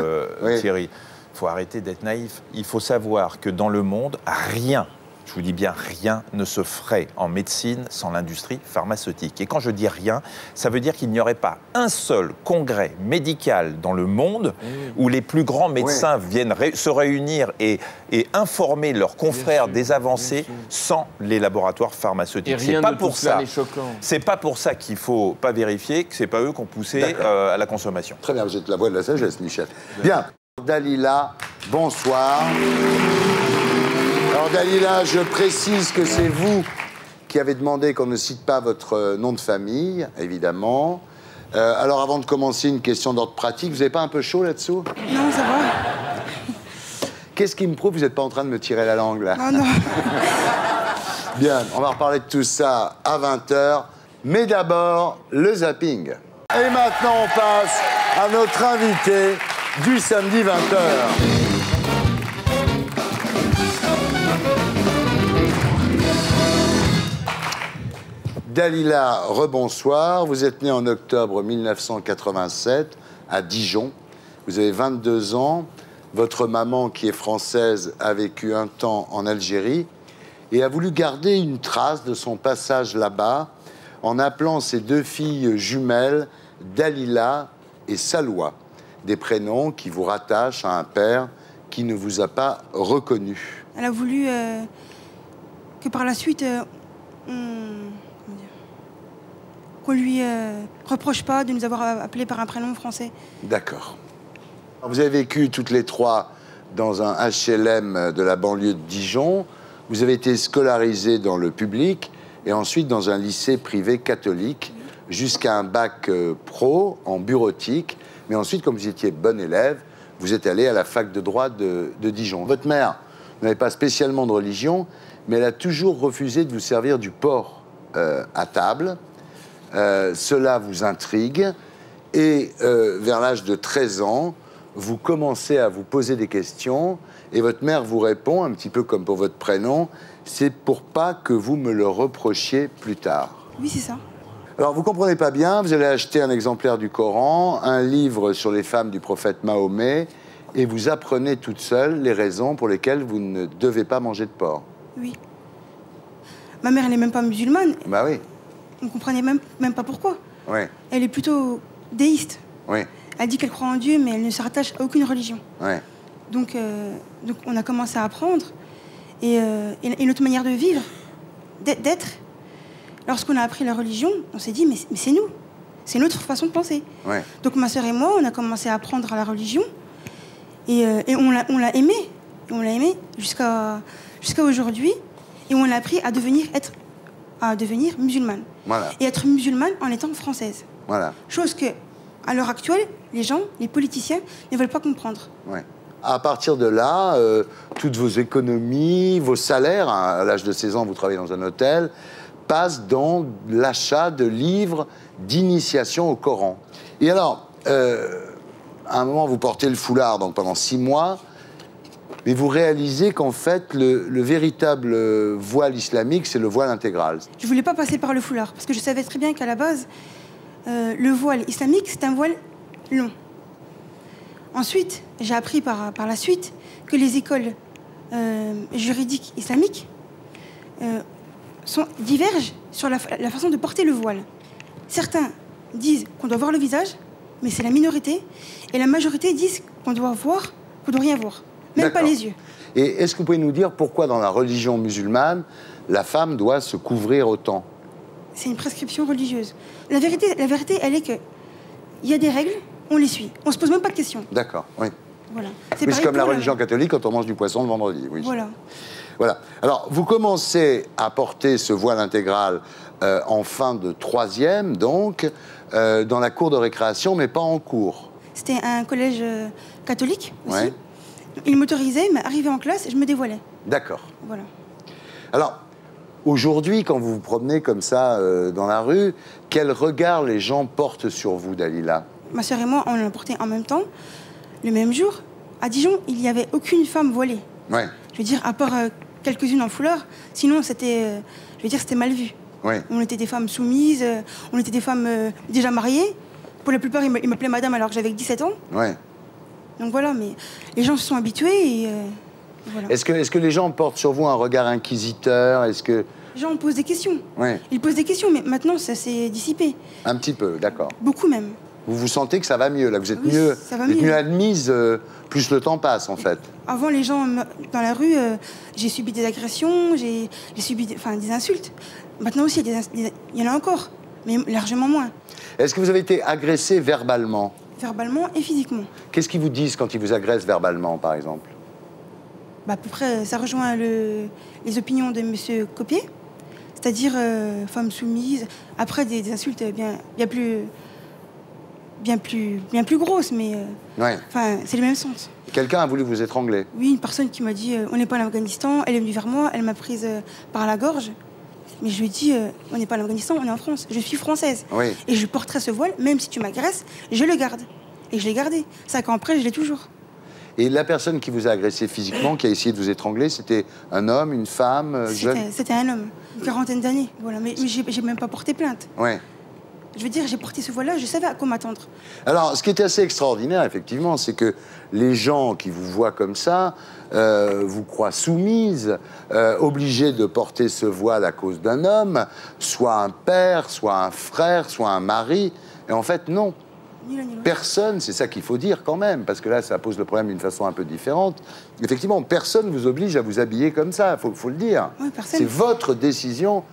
Thierry. Il faut arrêter d'être naïf. Il faut savoir que dans le monde, rien, je vous dis bien rien, ne se ferait en médecine sans l'industrie pharmaceutique. Et quand je dis rien, ça veut dire qu'il n'y aurait pas un seul congrès médical dans le monde où les plus grands médecins viennent se réunir et informer leurs confrères des avancées sans les laboratoires pharmaceutiques.
C'est pas pour ça.
C'est pas pour ça qu'il faut pas vérifier que c'est pas eux qui ont poussé à la consommation.
Très bien, vous êtes la voix de la sagesse, Michel. Bien. Dalila, bonsoir. Alors Dalila, je précise que c'est vous qui avez demandé qu'on ne cite pas votre nom de famille, évidemment. Alors avant de commencer, une question d'ordre pratique. Vous n'avez pas un peu chaud là-dessous?
Non, ça va.
Qu'est-ce qui me prouve que vous n'êtes pas en train de me tirer la langue, là?
Non, non.
Bien, on va reparler de tout ça à 20h. Mais d'abord, le zapping. Et maintenant, on passe à notre invité du samedi 20h. Dalila, rebonsoir. Vous êtes née en octobre 1987 à Dijon. Vous avez 22 ans. Votre maman, qui est française, a vécu un temps en Algérie et a voulu garder une trace de son passage là-bas en appelant ses deux filles jumelles Dalila et Saloua. Des prénoms qui vous rattachent à un père qui ne vous a pas reconnu.
Elle a voulu que par la suite, qu'on lui reproche pas de nous avoir appelés par un prénom français.
D'accord. Vous avez vécu toutes les trois dans un HLM de la banlieue de Dijon. Vous avez été scolarisés dans le public et ensuite dans un lycée privé catholique jusqu'à un bac pro en bureautique. Mais ensuite, comme vous étiez bon élève, vous êtes allé à la fac de droit de Dijon. Votre mère n'avait pas spécialement de religion, mais elle a toujours refusé de vous servir du porc à table. Cela vous intrigue. Et vers l'âge de 13 ans, vous commencez à vous poser des questions. Et votre mère vous répond, un petit peu comme pour votre prénom, c'est pour pas que vous me le reprochiez plus tard.
Oui, c'est ça.
Alors, vous comprenez pas bien, vous allez acheter un exemplaire du Coran, un livre sur les femmes du prophète Mahomet, et vous apprenez toute seule les raisons pour lesquelles vous ne devez pas manger de porc.
Oui. Ma mère, elle n'est même pas musulmane.
Bah oui.
On ne comprenait même pas pourquoi.
Oui.
Elle est plutôt déiste.
Oui.
Elle dit qu'elle croit en Dieu, mais elle ne se rattache à aucune religion.
Oui.
Donc on a commencé à apprendre. Et notre manière de vivre, d'être... Lorsqu'on a appris la religion, on s'est dit, mais c'est nous. C'est notre façon de penser.
Ouais.
Donc ma sœur et moi, on a commencé à apprendre à la religion. Et on l'a aimé. Et on l'a aimé jusqu'à aujourd'hui. Et on a appris à devenir musulmane.
Voilà.
Et être musulmane en étant française.
Voilà.
Chose que, à l'heure actuelle, les gens, les politiciens, ne veulent pas comprendre.
Ouais. À partir de là, toutes vos économies, vos salaires, hein, à l'âge de 16 ans, vous travaillez dans un hôtel, passent dans l'achat de livres d'initiation au Coran. Et alors, à un moment, vous portez le foulard donc pendant 6 mois, mais vous réalisez qu'en fait, le véritable voile islamique, c'est le voile intégral.
Je ne voulais pas passer par le foulard, parce que je savais très bien qu'à la base, le voile islamique, c'est un voile long. Ensuite, j'ai appris par la suite que les écoles juridiques islamiques divergent sur la façon de porter le voile. Certains disent qu'on doit voir le visage, mais c'est la minorité, et la majorité disent qu'on doit rien voir, même pas les yeux.
Et est-ce que vous pouvez nous dire pourquoi dans la religion musulmane, la femme doit se couvrir autant?
C'est une prescription religieuse. La vérité, elle est qu'il y a des règles, on les suit. On ne se pose même pas de questions.
D'accord, oui.
Voilà.
Mais c'est comme la religion catholique quand on mange du poisson le vendredi. Oui.
Voilà.
Voilà. Alors, vous commencez à porter ce voile intégral en fin de 3e, donc, dans la cour de récréation, mais pas en cours.
C'était un collège catholique aussi.
Ouais.
Il m'autorisait, mais arrivé en classe, je me dévoilais.
D'accord.
Voilà.
Alors, aujourd'hui, quand vous vous promenez comme ça dans la rue, quel regard les gens portent sur vous, Dalila?
Ma sœur et moi, on l'a porté en même temps, le même jour. À Dijon, il n'y avait aucune femme voilée.
Ouais.
Je veux dire, à part quelques-unes en foulard, sinon c'était, je veux dire, c'était mal vu.
Ouais.
On était des femmes soumises, on était des femmes déjà mariées. Pour la plupart, ils m'appelaient madame alors que j'avais 17 ans.
Ouais.
Donc voilà, mais les gens se sont habitués et voilà.
Est-ce que les gens portent sur vous un regard inquisiteur? Est-ce que...
Les gens posent des questions.
Ouais.
Ils posent des questions, mais maintenant, ça s'est dissipé.
Un petit peu, d'accord.
Beaucoup même.
Vous vous sentez que ça va mieux, là? Vous êtes
Oui,
mieux,
ça va
vous êtes
mieux.
mieux admise, plus le temps passe, en fait.
Avant, les gens, dans la rue, j'ai subi des agressions, j'ai subi des insultes. Maintenant aussi, il y en a encore, mais largement moins.
Est-ce que vous avez été agressé verbalement?
Verbalement et physiquement.
Qu'est-ce qu'ils vous disent quand ils vous agressent verbalement, par exemple?
Bah, à peu près, ça rejoint les opinions de M. Copé, c'est-à-dire femme soumise. Après, des insultes bien plus grosses, mais
Ouais.
c'est le même sens.
Quelqu'un a voulu vous étrangler?
Oui, une personne qui m'a dit on n'est pas en Afghanistan. Elle est venue vers moi, elle m'a prise par la gorge. Mais je lui ai dit on n'est pas en Afghanistan, on est en France. Je suis française.
Oui.
Et je porterai ce voile, même si tu m'agresses, je le garde. Et je l'ai gardé. 5 ans après, je l'ai toujours.
Et la personne qui vous a agressé physiquement, qui a essayé de vous étrangler, c'était un homme, une femme, jeune?
C'était un homme, une quarantaine d'années. Voilà. Mais j'ai même pas porté plainte.
Ouais.
Je veux dire, j'ai porté ce voile-là, je savais à quoi m'attendre.
Alors, ce qui était assez extraordinaire, effectivement, c'est que les gens qui vous voient comme ça vous croient soumise, obligée de porter ce voile à cause d'un homme, soit un père, soit un frère, soit un mari. Et en fait, non.
Ni l'un ni l'autre.
Personne, c'est ça qu'il faut dire quand même, parce que là, ça pose le problème d'une façon un peu différente. Effectivement, personne ne vous oblige à vous habiller comme ça, il faut le dire.
Oui, personne.
C'est votre décision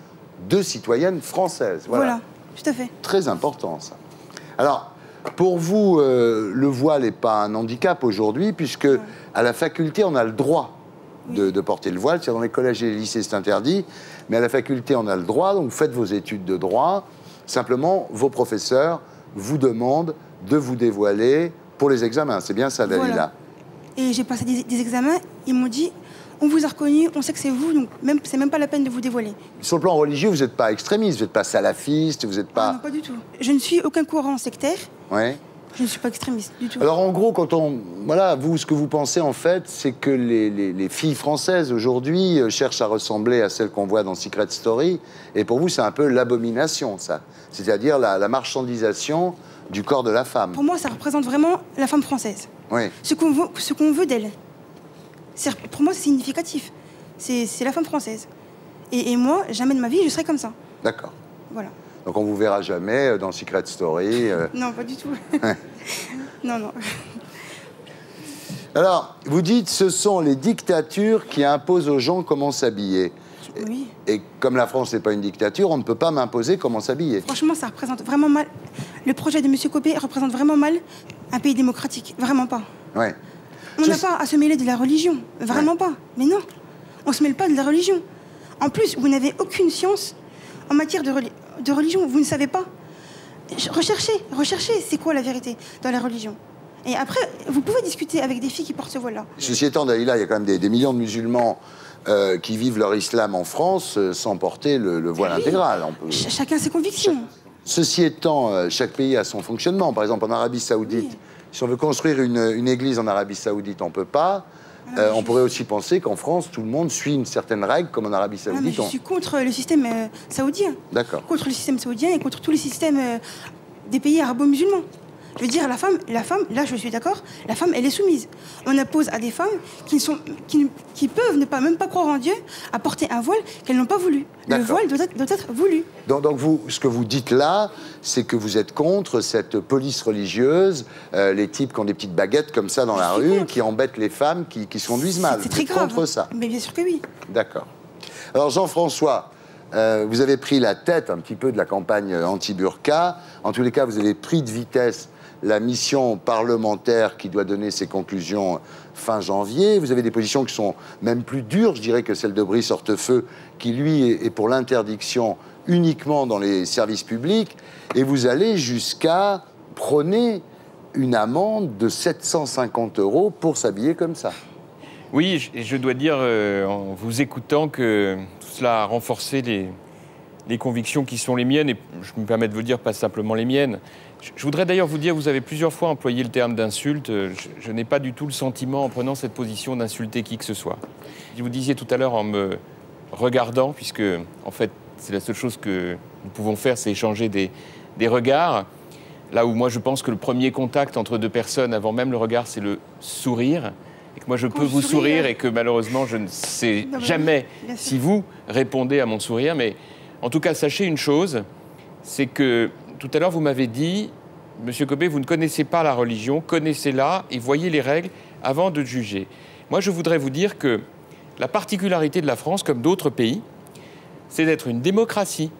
de citoyenne française.
Voilà, tout à fait.
Très important, ça. Alors, pour vous, le voile n'est pas un handicap aujourd'hui, puisque à la faculté, on a le droit de porter le voile. C'est dans les collèges et les lycées, c'est interdit. Mais à la faculté, on a le droit. Donc, vous faites vos études de droit. Simplement, vos professeurs vous demandent de vous dévoiler pour les examens. C'est bien ça, Dalila?
Voilà. Et j'ai passé des examens. Ils m'ont dit on vous a reconnu, on sait que c'est vous, donc c'est même pas la peine de vous dévoiler.
Sur le plan religieux, vous n'êtes pas extrémiste, vous n'êtes pas salafiste, vous n'êtes pas...
Non, pas du tout. Je ne suis aucun courant sectaire.
Ouais.
Je ne suis pas extrémiste du tout.
Alors en gros, quand on... Voilà, vous, ce que vous pensez en fait, c'est que les filles françaises aujourd'hui cherchent à ressembler à celles qu'on voit dans Secret Story. Et pour vous, c'est un peu l'abomination, ça. C'est-à-dire la marchandisation du corps de la femme.
Pour moi, ça représente vraiment la femme française.
Oui.
Ce qu'on veut d'elle. Pour moi, c'est significatif. C'est la femme française. Et moi, jamais de ma vie, je serai comme ça.
D'accord.
Voilà.
Donc on vous verra jamais dans Secret Story.
Non, pas du tout. Non, non.
Alors, vous dites, ce sont les dictatures qui imposent aux gens comment s'habiller.
Oui.
Et comme la France n'est pas une dictature, on ne peut pas m'imposer comment s'habiller.
Franchement, ça représente vraiment mal... Le projet de M. Copé représente vraiment mal un pays démocratique. Vraiment pas.
Ouais.
On n'a pas à se mêler de la religion. Vraiment pas. Mais non. On ne se mêle pas de la religion. En plus, vous n'avez aucune science en matière de religion. Vous ne savez pas. Recherchez, c'est quoi la vérité dans la religion. Et après, vous pouvez discuter avec des filles qui portent ce voile-là.
Ceci étant, Dalila, il y a quand même des millions de musulmans qui vivent leur islam en France sans porter le voile intégral.
Chacun ses convictions.
Ceci étant, chaque pays a son fonctionnement. Par exemple, en Arabie Saoudite, si on veut construire une église en Arabie Saoudite, on ne peut pas. On pourrait aussi penser qu'en France, tout le monde suit une certaine règle, comme en Arabie Saoudite.
Mais je suis contre le système saoudien.
D'accord.
Contre le système saoudien et contre tous les systèmes des pays arabo-musulmans. Je veux dire, la femme, là je suis d'accord, la femme, elle est soumise. On impose à des femmes qui peuvent ne pas, même pas croire en Dieu, à porter un voile qu'elles n'ont pas voulu. Le voile doit être voulu.
Donc vous, ce que vous dites là, c'est que vous êtes contre cette police religieuse, les types qui ont des petites baguettes comme ça dans la rue, qui embêtent les femmes qui se conduisent mal.
C'est très grave.
Contre ça.
Mais bien sûr que oui.
D'accord. Alors Jean-François, vous avez pris la tête un petit peu de la campagne anti-burqa. En tous les cas, vous avez pris de vitesse la mission parlementaire qui doit donner ses conclusions fin janvier. Vous avez des positions qui sont même plus dures, je dirais, que celle de Brice Hortefeux, qui, lui, est pour l'interdiction uniquement dans les services publics. Et vous allez jusqu'à prôner une amende de 750 € pour s'habiller comme ça.
Oui, je dois dire, en vous écoutant, que tout cela a renforcé les convictions qui sont les miennes, et je me permets de vous le dire, pas simplement les miennes. Je voudrais d'ailleurs vous dire, vous avez plusieurs fois employé le terme d'insulte. Je n'ai pas du tout le sentiment, en prenant cette position, d'insulter qui que ce soit. Vous disiez tout à l'heure, en me regardant, puisque, en fait, c'est la seule chose que nous pouvons faire, c'est échanger des regards. Là où moi, je pense que le premier contact entre deux personnes, avant même le regard, c'est le sourire. Et que moi, je peux vous sourire et que, malheureusement, je ne sais jamais si vous répondez à mon sourire. Mais, en tout cas, sachez une chose, c'est que, tout à l'heure, vous m'avez dit, Monsieur Copé, vous ne connaissez pas la religion, connaissez-la et voyez les règles avant de juger. Moi, je voudrais vous dire que la particularité de la France, comme d'autres pays, c'est d'être une démocratie.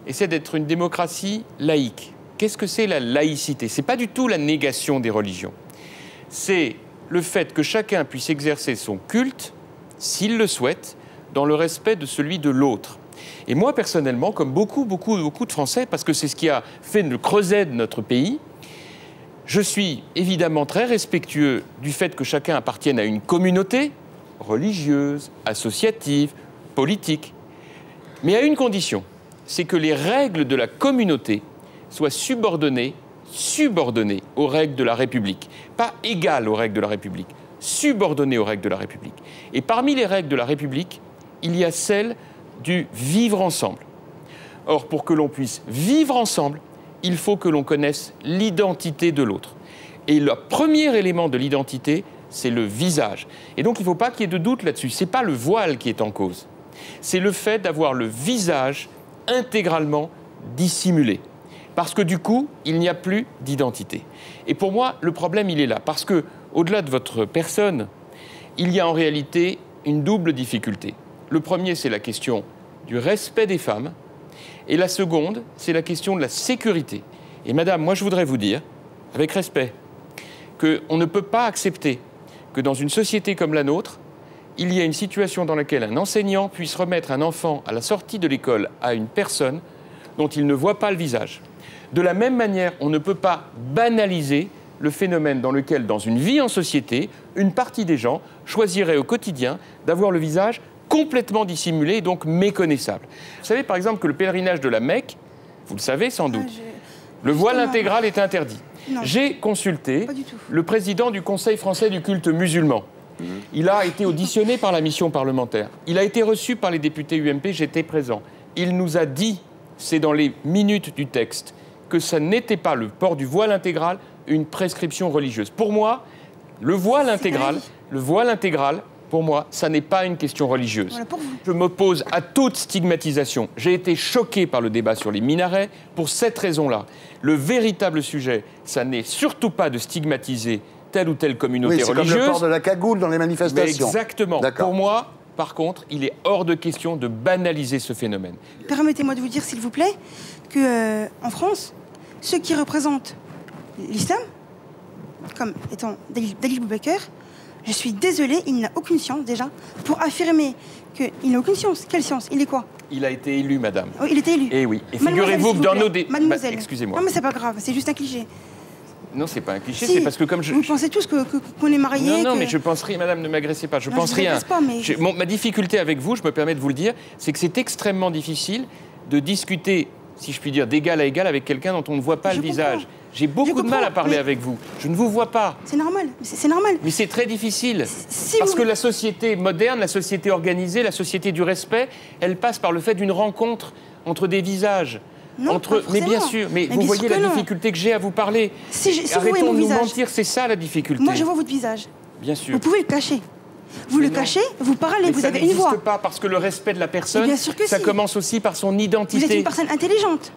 Et c'est d'être une démocratie laïque. Qu'est-ce que c'est la laïcité? Ce n'est pas du tout la négation des religions. C'est le fait que chacun puisse exercer son culte, s'il le souhaite, dans le respect de celui de l'autre. Et moi, personnellement, comme beaucoup de Français, parce que c'est ce qui a fait le creuset de notre pays, je suis évidemment très respectueux du fait que chacun appartienne à une communauté religieuse, associative, politique. Mais à une condition, c'est que les règles de la communauté soient subordonnées aux règles de la République. Pas égales aux règles de la République, subordonnées aux règles de la République. Et parmi les règles de la République, il y a celle du vivre ensemble. Or, pour que l'on puisse vivre ensemble, il faut que l'on connaisse l'identité de l'autre. Et le premier élément de l'identité, c'est le visage. Et donc, il ne faut pas qu'il y ait de doute là-dessus. Ce n'est pas le voile qui est en cause. C'est le fait d'avoir le visage intégralement dissimulé. Parce que du coup, il n'y a plus d'identité. Et pour moi, le problème, il est là. Parce que, au-delà de votre personne, il y a en réalité une double difficulté. Le premier, c'est la question du respect des femmes. Et la seconde, c'est la question de la sécurité. Et madame, moi, je voudrais vous dire, avec respect, qu'on ne peut pas accepter que dans une société comme la nôtre, il y ait une situation dans laquelle un enseignant puisse remettre un enfant à la sortie de l'école à une personne dont il ne voit pas le visage. De la même manière, on ne peut pas banaliser le phénomène dans lequel, dans une vie en société, une partie des gens choisirait au quotidien d'avoir le visage complètement dissimulé et donc méconnaissable. Vous savez par exemple que le pèlerinage de la Mecque, vous le savez sans doute, le voile intégral est interdit. J'ai consulté le président du Conseil français du culte musulman. Il a été auditionné par la mission parlementaire. Il a été reçu par les députés UMP, j'étais présent. Il nous a dit, c'est dans les minutes du texte, que ça n'était pas le port du voile intégral une prescription religieuse. Pour moi, le voile intégral, pour moi, ça n'est pas une question religieuse. Voilà, je m'oppose à toute stigmatisation. J'ai été choqué par le débat sur les minarets pour cette raison-là. Le véritable sujet, ça n'est surtout pas de stigmatiser telle ou telle communauté religieuse.
C'est comme le port de la cagoule dans les manifestations.
Mais exactement. Pour moi, par contre, il est hors de question de banaliser ce phénomène.
Permettez-moi de vous dire, s'il vous plaît, qu'en France, ceux qui représentent l'islam, comme étant Dalil Boubaker, je suis désolée, il n'a aucune science, déjà, pour affirmer qu'il n'a aucune science. Quelle science? Il est quoi?
Il a été élu, madame.
Oh, il était élu.
Eh oui. Et figurez-vous que dans nos
Mademoiselle.
Excusez-moi.
Non, mais c'est pas grave, c'est juste un cliché.
Non, c'est pas un cliché, c'est parce que comme je...
Vous pensez tous qu'on est mariés.
Non, mais je pense rien, madame, ne m'agressez pas, je pense rien.
Pas, mais...
ma difficulté avec vous, je me permets de vous le dire, c'est que c'est extrêmement difficile de discuter, si je puis dire, d'égal à égal avec quelqu'un dont on ne voit pas le visage. J'ai beaucoup de mal à parler avec vous. Je ne vous vois pas.
C'est normal, c'est normal.
Mais c'est très difficile. Parce que la société moderne, la société organisée, la société du respect, elle passe par le fait d'une rencontre entre des visages.
Non,
mais bien sûr, mais vous voyez la difficulté que j'ai à vous parler. Arrêtons de nous mentir, c'est ça la difficulté.
Moi, je vois votre visage.
Bien sûr.
Vous pouvez le cacher. Vous le cachez, vous parlez, vous avez une voix.
Ça n'existe pas parce que le respect de la personne, ça commence aussi par son identité.
Vous êtes une personne intelligente.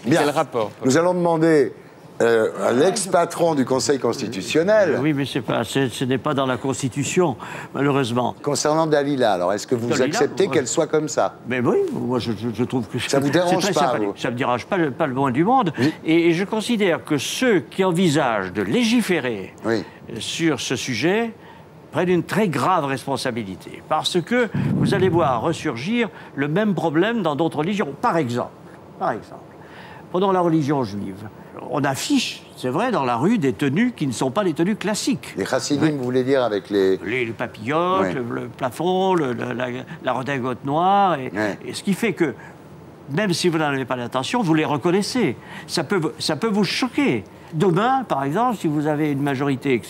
Mais quel rapport?
Nous allons demander à l'ex-patron du Conseil constitutionnel.
Oui, mais ce n'est pas dans la Constitution, malheureusement.
Concernant Dalila, alors, est-ce que vous acceptez qu'elle soit comme ça?
Mais oui, moi je trouve que
ça vous dérange pas,
ça me dérange pas le moins du monde. Oui. Et je considère que ceux qui envisagent de légiférer sur ce sujet prennent une très grave responsabilité. Parce que vous allez voir ressurgir le même problème dans d'autres religions. Par exemple, prenons la religion juive. on affiche, c'est vrai, dans la rue, des tenues qui ne sont pas les tenues classiques.
Les chassidim, vous voulez dire, avec les
papillotes, le plafond, la redingote noire, et ce qui fait que, même si vous n'en avez pas l'intention, vous les reconnaissez. Ça peut vous choquer. Demain, par exemple, si vous avez une majorité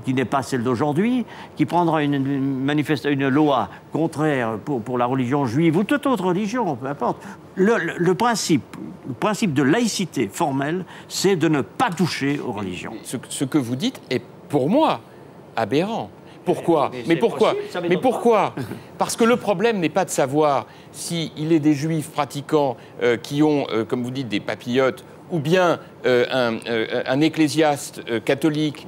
qui n'est pas celle d'aujourd'hui, qui prendra une loi contraire pour la religion juive ou toute autre religion, peu importe. Le principe de laïcité formelle, c'est de ne pas toucher aux religions.
Ce que vous dites est, pour moi, aberrant. Pourquoi ? Mais pourquoi ? Mais pourquoi ? Parce que le problème n'est pas de savoir s'il est des juifs pratiquants qui ont, comme vous dites, des papillotes, ou bien un ecclésiaste catholique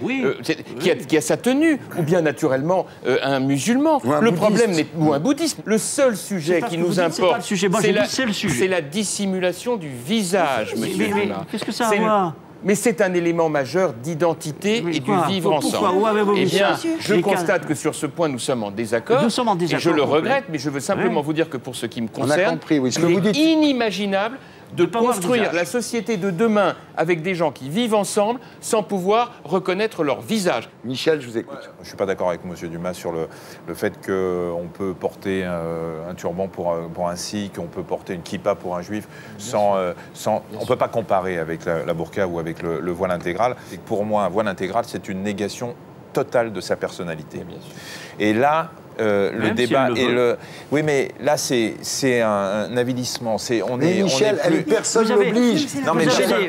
qui a sa tenue, ou bien naturellement un musulman. Le problème n'est ou un bouddhiste. Le seul sujet qui nous importe, c'est la dissimulation du visage, monsieur Dumas.
Qu'est-ce que ça a à voir ?
Mais c'est un élément majeur d'identité et du vivre ensemble. Eh bien, je constate que sur ce point, nous sommes en désaccord.
Nous sommes en désaccord.
Et je le regrette, mais je veux simplement vous dire que pour ce qui me concerne,
il est
inimaginable de construire la société de demain avec des gens qui vivent ensemble sans pouvoir reconnaître leur visage.
Michel, je vous écoute.
Je ne suis pas d'accord avec M. Dumas sur le fait qu'on peut porter un turban pour un sikh, on peut porter une kippa pour un juif, on ne peut pas comparer avec la burqa ou avec le voile intégral. Et pour moi, un voile intégral, c'est une négation totale de sa personnalité. Bien sûr. Et là, le débat et le... Oui, mais là, c'est un avilissement.
Michel, personne n'oblige.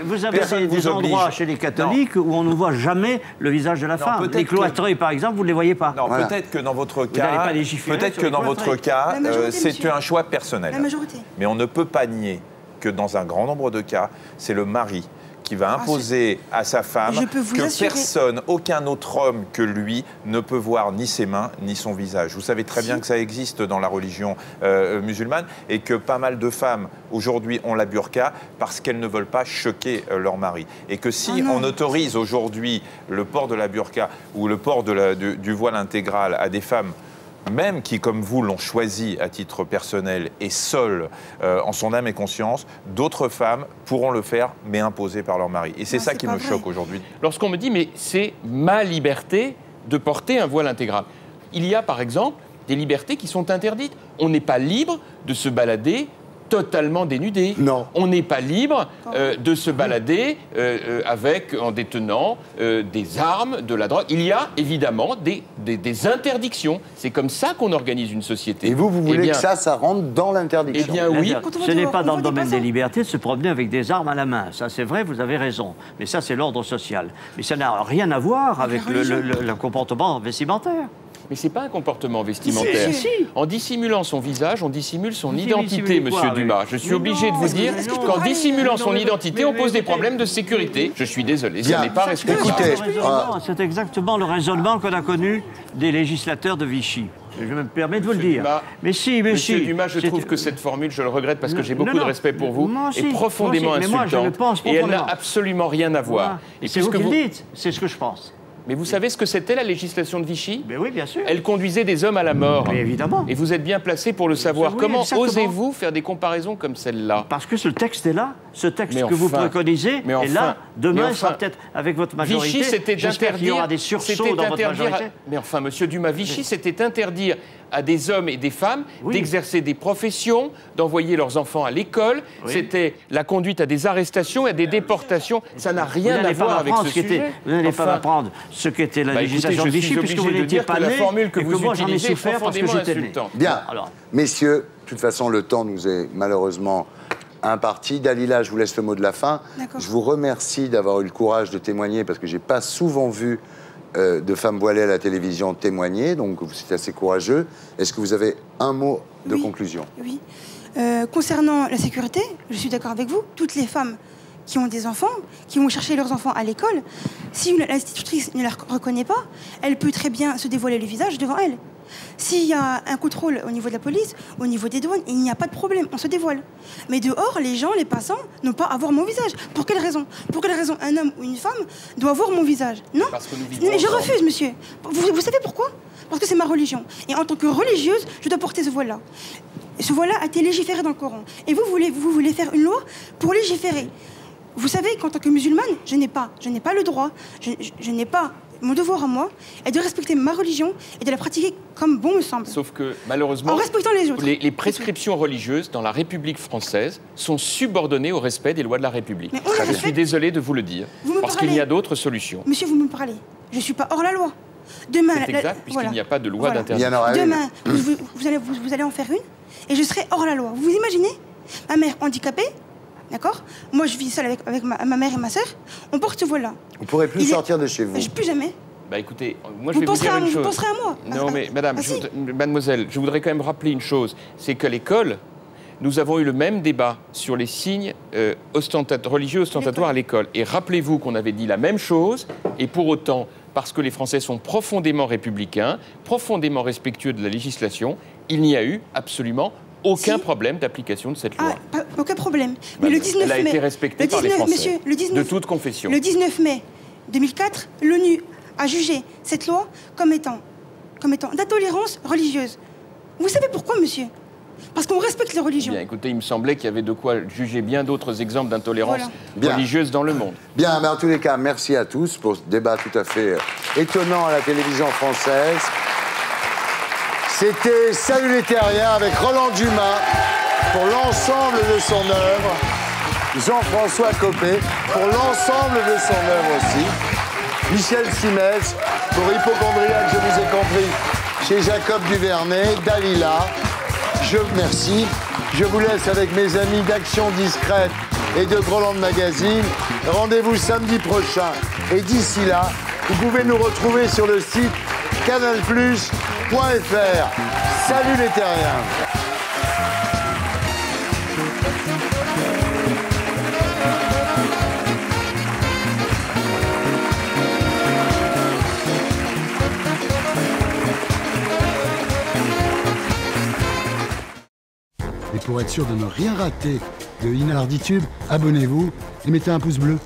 Vous avez des endroits chez les catholiques où on ne voit jamais le visage de la femme. Les cloîtrés, par exemple, vous ne les voyez pas.
Non, peut-être que dans votre cas, c'est un choix personnel.
La majorité.
Mais on ne peut pas nier que dans un grand nombre de cas, c'est le mari qui va imposer à sa femme que personne, aucun autre homme que lui, ne peut voir ni ses mains, ni son visage. Vous savez très bien que ça existe dans la religion musulmane et que pas mal de femmes, aujourd'hui, ont la burqa parce qu'elles ne veulent pas choquer leur mari. Et que si on autorise aujourd'hui le port de la burqa ou le port du voile intégral à des femmes même qui, comme vous, l'ont choisi à titre personnel et seul en son âme et conscience, d'autres femmes pourront le faire, mais imposées par leur mari. Et c'est ça qui me choque aujourd'hui.
Lorsqu'on me dit, mais c'est ma liberté de porter un voile intégral. Il y a, par exemple, des libertés qui sont interdites. On n'est pas libre de se balader totalement dénudé.
Non.
On n'est pas libre de se balader en détenant des armes, de la drogue. Il y a évidemment des interdictions. C'est comme ça qu'on organise une société.
Et vous voulez que ça rentre dans l'interdiction?
Eh bien oui.
Ce n'est pas dans le domaine des libertés de se promener avec des armes à la main. Ça c'est vrai, vous avez raison. Mais ça c'est l'ordre social. Mais ça n'a rien à voir avec le comportement vestimentaire.
Mais ce n'est pas un comportement vestimentaire. En dissimulant son visage, on dissimule son identité, monsieur Dumas. Je suis obligé de vous dire qu'en dissimulant son identité, on pose des problèmes de sécurité. Je suis désolé, ça n'est pas respectable.
C'est exactement le raisonnement qu'on a connu des législateurs de Vichy. Je me permets de vous le dire. Mais si,
Monsieur Dumas, je trouve que cette formule, je le regrette parce que j'ai beaucoup de respect pour vous, est profondément insultante. Et elle n'a absolument rien à voir.
C'est vous qui le dites, c'est ce que je pense.
Mais vous savez ce que c'était la législation de Vichy?
Mais oui, bien sûr.
Elle conduisait des hommes à la mort.
Mais évidemment.
Et vous êtes bien placé pour le savoir. Comment osez-vous faire des comparaisons comme celle-là?
Parce que ce texte est là. Ce texte que vous préconisez est là. Demain, il sera peut-être avec votre majorité.
Vichy, c'était d'interdire.
Il y aura des sursauts dans votre majorité.
Mais enfin, monsieur Dumas, Vichy, c'était interdire à des hommes et des femmes d'exercer des professions, d'envoyer leurs enfants à l'école. C'était la conduite à des arrestations et à des déportations. Ça n'a rien à voir avec ce sujet.
Vous n'allez pas m'apprendre ce qu'était la législation de Vichy, puisque vous n'étiez pas né,
la formule que vous
moi j'en ai
utilisez
souffert parce que j'étais né.
Bien. Alors, messieurs, de toute façon, le temps nous est malheureusement imparti. Dalila, je vous laisse le mot de la fin. Je vous remercie d'avoir eu le courage de témoigner, parce que je n'ai pas souvent vu de femmes voilées à la télévision témoigner, donc c'est assez courageux. Est-ce que vous avez un mot de conclusion?
Oui. Concernant la sécurité, je suis d'accord avec vous. Toutes les femmes qui ont des enfants, qui vont chercher leurs enfants à l'école, si l'institutrice ne la reconnaît pas, elle peut très bien se dévoiler le visage devant elle. S'il y a un contrôle au niveau de la police, au niveau des douanes, il n'y a pas de problème, on se dévoile. Mais dehors, les gens, les passants, n'ont pas à voir mon visage. Pour quelle raison? Pour quelle raison un homme ou une femme doit voir mon visage? Non.
Parce que nous vivons
mais je refuse, monsieur. Vous savez pourquoi? Parce que c'est ma religion. Et en tant que religieuse, je dois porter ce voile-là. Ce voile-là a été légiféré dans le Coran. Et vous voulez faire une loi pour légiférer. vous savez qu'en tant que musulmane, je n'ai pas le droit, je n'ai pas... Mon devoir à moi est de respecter ma religion et de la pratiquer comme bon me semble.
Sauf que, malheureusement,
en respectant les autres.
Les prescriptions religieuses dans la République française sont subordonnées au respect des lois de la République. Je suis désolé de vous le dire, parce qu'il y a d'autres solutions.
Monsieur, vous me parlez. Je ne suis pas hors la loi. Demain...
C'est exact, puisqu'il n'y a pas de loi d'interdiction.
Demain, vous allez en faire une, et je serai hors la loi. Vous imaginez? Ma mère handicapée, d'accord? Moi, je vis seule avec ma mère et ma sœur. On porte ce voile-là.
Vous ne pourrez plus sortir de chez vous.
Plus jamais.
Bah écoutez, moi je vais vous dire une chose.
Vous penserez à moi.
Non mais madame, mademoiselle, je voudrais quand même rappeler une chose. C'est qu'à l'école, nous avons eu le même débat sur les signes religieux ostentatoires à l'école. Et rappelez-vous qu'on avait dit la même chose, et pour autant, parce que les Français sont profondément républicains, profondément respectueux de la législation, il n'y a eu absolument aucun problème d'application de cette loi.
Aucun problème. Mais le 19 mai...
Elle a été respectée par les Français, de toute confession.
Le 19 mai 2004, l'ONU a jugé cette loi comme étant d'intolérance religieuse. Vous savez pourquoi, monsieur? Parce qu'on respecte les religions.
Bien, écoutez, il me semblait qu'il y avait de quoi juger bien d'autres exemples d'intolérance religieuse dans le monde.
Bien, mais en tous les cas, merci à tous pour ce débat tout à fait étonnant à la télévision française. C'était Salut les Terriens avec Roland Dumas pour l'ensemble de son œuvre, Jean-François Copé pour l'ensemble de son œuvre aussi, Michel Simès pour Hypochondriac, je vous ai compris, chez Jacob Duvernay, Dalila. Merci. Je vous laisse avec mes amis d'Action Discrète et de Groland Magazine. Rendez-vous samedi prochain. Et d'ici là, vous pouvez nous retrouver sur le site canalplus.fr. Salut les Terriens.
Et pour être sûr de ne rien rater de Inarditube, abonnez-vous et mettez un pouce bleu.